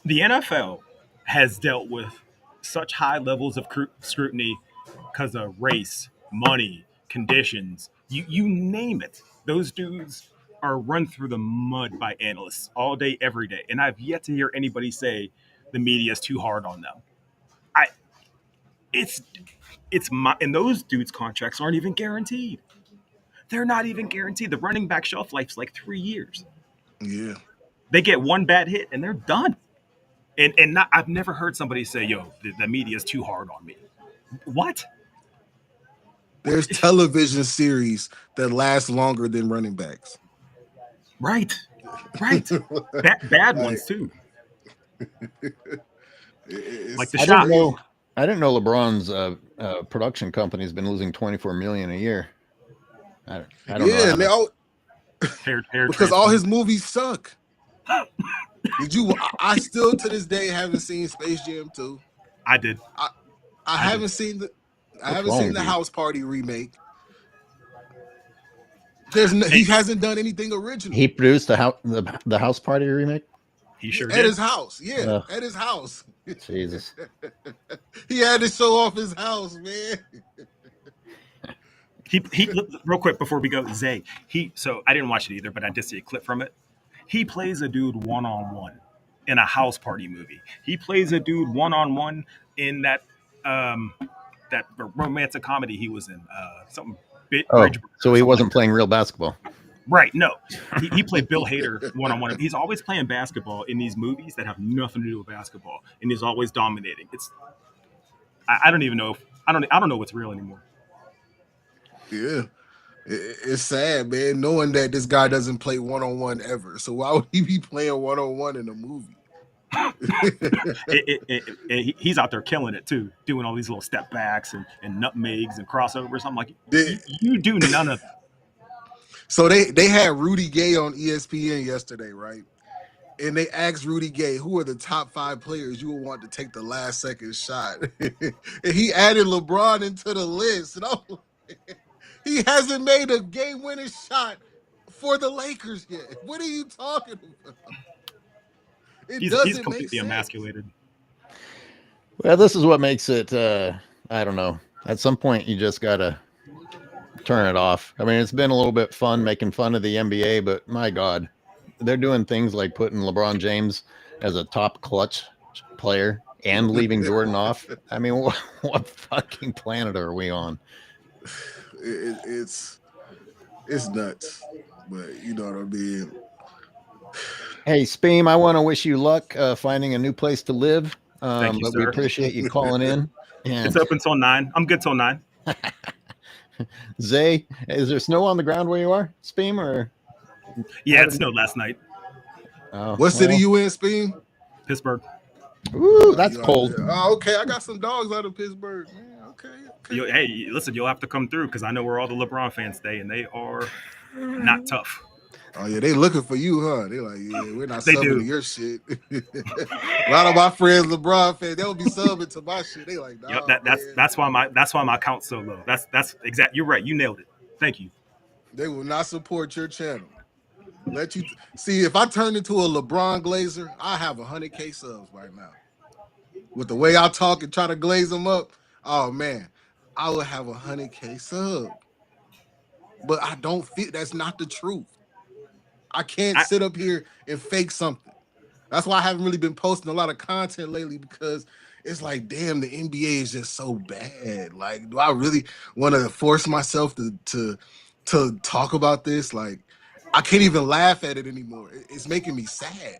The NFL has dealt with such high levels of scrutiny because of race, money, conditions, you name it. Those dudes are run through the mud by analysts all day, every day. And I've yet to hear anybody say the media is too hard on them. And those dudes' contracts aren't even guaranteed. They're not even guaranteed. The running back shelf life's like 3 years. Yeah. They get one bad hit and they're done. And not, I've never heard somebody say, "Yo, the media is too hard on me." What? There's television series that last longer than running backs. Right. Bad Like, ones too. Like the I shop. didn't know LeBron's production company's been losing $24 million a year. I don't know. And they all because all his movies suck. Did you? I still to this day haven't seen Space Jam 2. I did. I haven't seen the House Party remake. He hasn't done anything original. He produced the House Party remake. He sure at did. his house. Yeah, at his house. Jesus. He had to show off his house, man. He real quick before we go, Zay. So I didn't watch it either, but I did see a clip from it. He plays a dude one-on-one in a House Party movie. He plays a dude one-on-one in that romantic comedy he was in. Something bit. So he wasn't playing real basketball. Right. No, he played Bill Hader one-on-one. He's always playing basketball in these movies that have nothing to do with basketball, and he's always dominating. I don't even know. I don't know what's real anymore. Yeah. It's sad, man, knowing that this guy doesn't play one-on-one ever. So why would he be playing one-on-one in a movie? He's out there killing it too, doing all these little step backs and nutmegs and crossovers. I'm like, you do none of that. So they had Rudy Gay on ESPN yesterday, right? and they asked Rudy Gay, who are the top 5 players you would want to take the last second shot? And he added LeBron into the list. And he hasn't made a game-winning shot for the Lakers yet. What are you talking about? It He's doesn't make completely sense. emasculated. Well, this is what makes it, I don't know. At some point, you just got to turn it off. I mean, it's been a little bit fun making fun of the NBA, but my God, they're doing things like putting LeBron James as a top clutch player and leaving Jordan off. I mean, what fucking planet are we on? It's nuts, but you know what I mean. Hey, Speem, I want to wish you luck finding a new place to live. Thank you, But we sir. appreciate you calling in. And It's open till 9. I'm good till 9. Zay, is there snow on the ground where you are, Speem, or? Yeah, it snowed last night. Oh, What city you in, Speed? Pittsburgh. Ooh, that's You cold. Oh, okay. I got some dogs out of Pittsburgh, man. Okay. Hey, listen, you'll have to come through because I know where all the LeBron fans stay, and they are not tough. Oh yeah, they looking for you, huh? They like, yeah, we're not They subbing do. to your shit. A lot of my friends, LeBron fans, they'll be subbing to my shit. They like, nah, Yep, man. that's why my count's so low. That's exact. You're right. You nailed it. Thank you. They will not support your channel. Let you see if I turn into a LeBron glazer, I have 100K subs right now. With the way I talk and try to glaze them up, oh man, I would have 100K sub. But I don't feel that's not the truth. I can't sit up here and fake something. That's why I haven't really been posting a lot of content lately, because it's like, damn, the NBA is just so bad. Like, do I really want to force myself to talk about this? Like, I can't even laugh at it anymore. It's making me sad.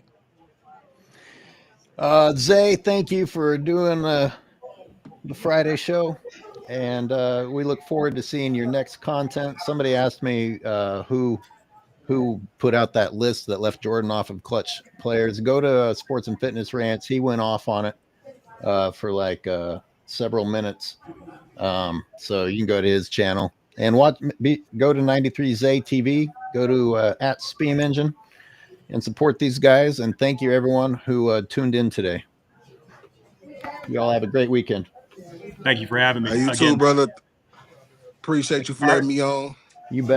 Zay, thank you for doing the Friday show, and we look forward to seeing your next content. Somebody asked me who put out that list that left Jordan off of clutch players. Go to Sports and Fitness Rants. He went off on it for like several minutes. So you can go to his channel and go to 93 Zay TV, go to at Speem Engine, and support these guys. And thank you everyone who tuned in today. You all have a great weekend. Thank you for having me. You too, brother. Appreciate you for letting me on. You bet.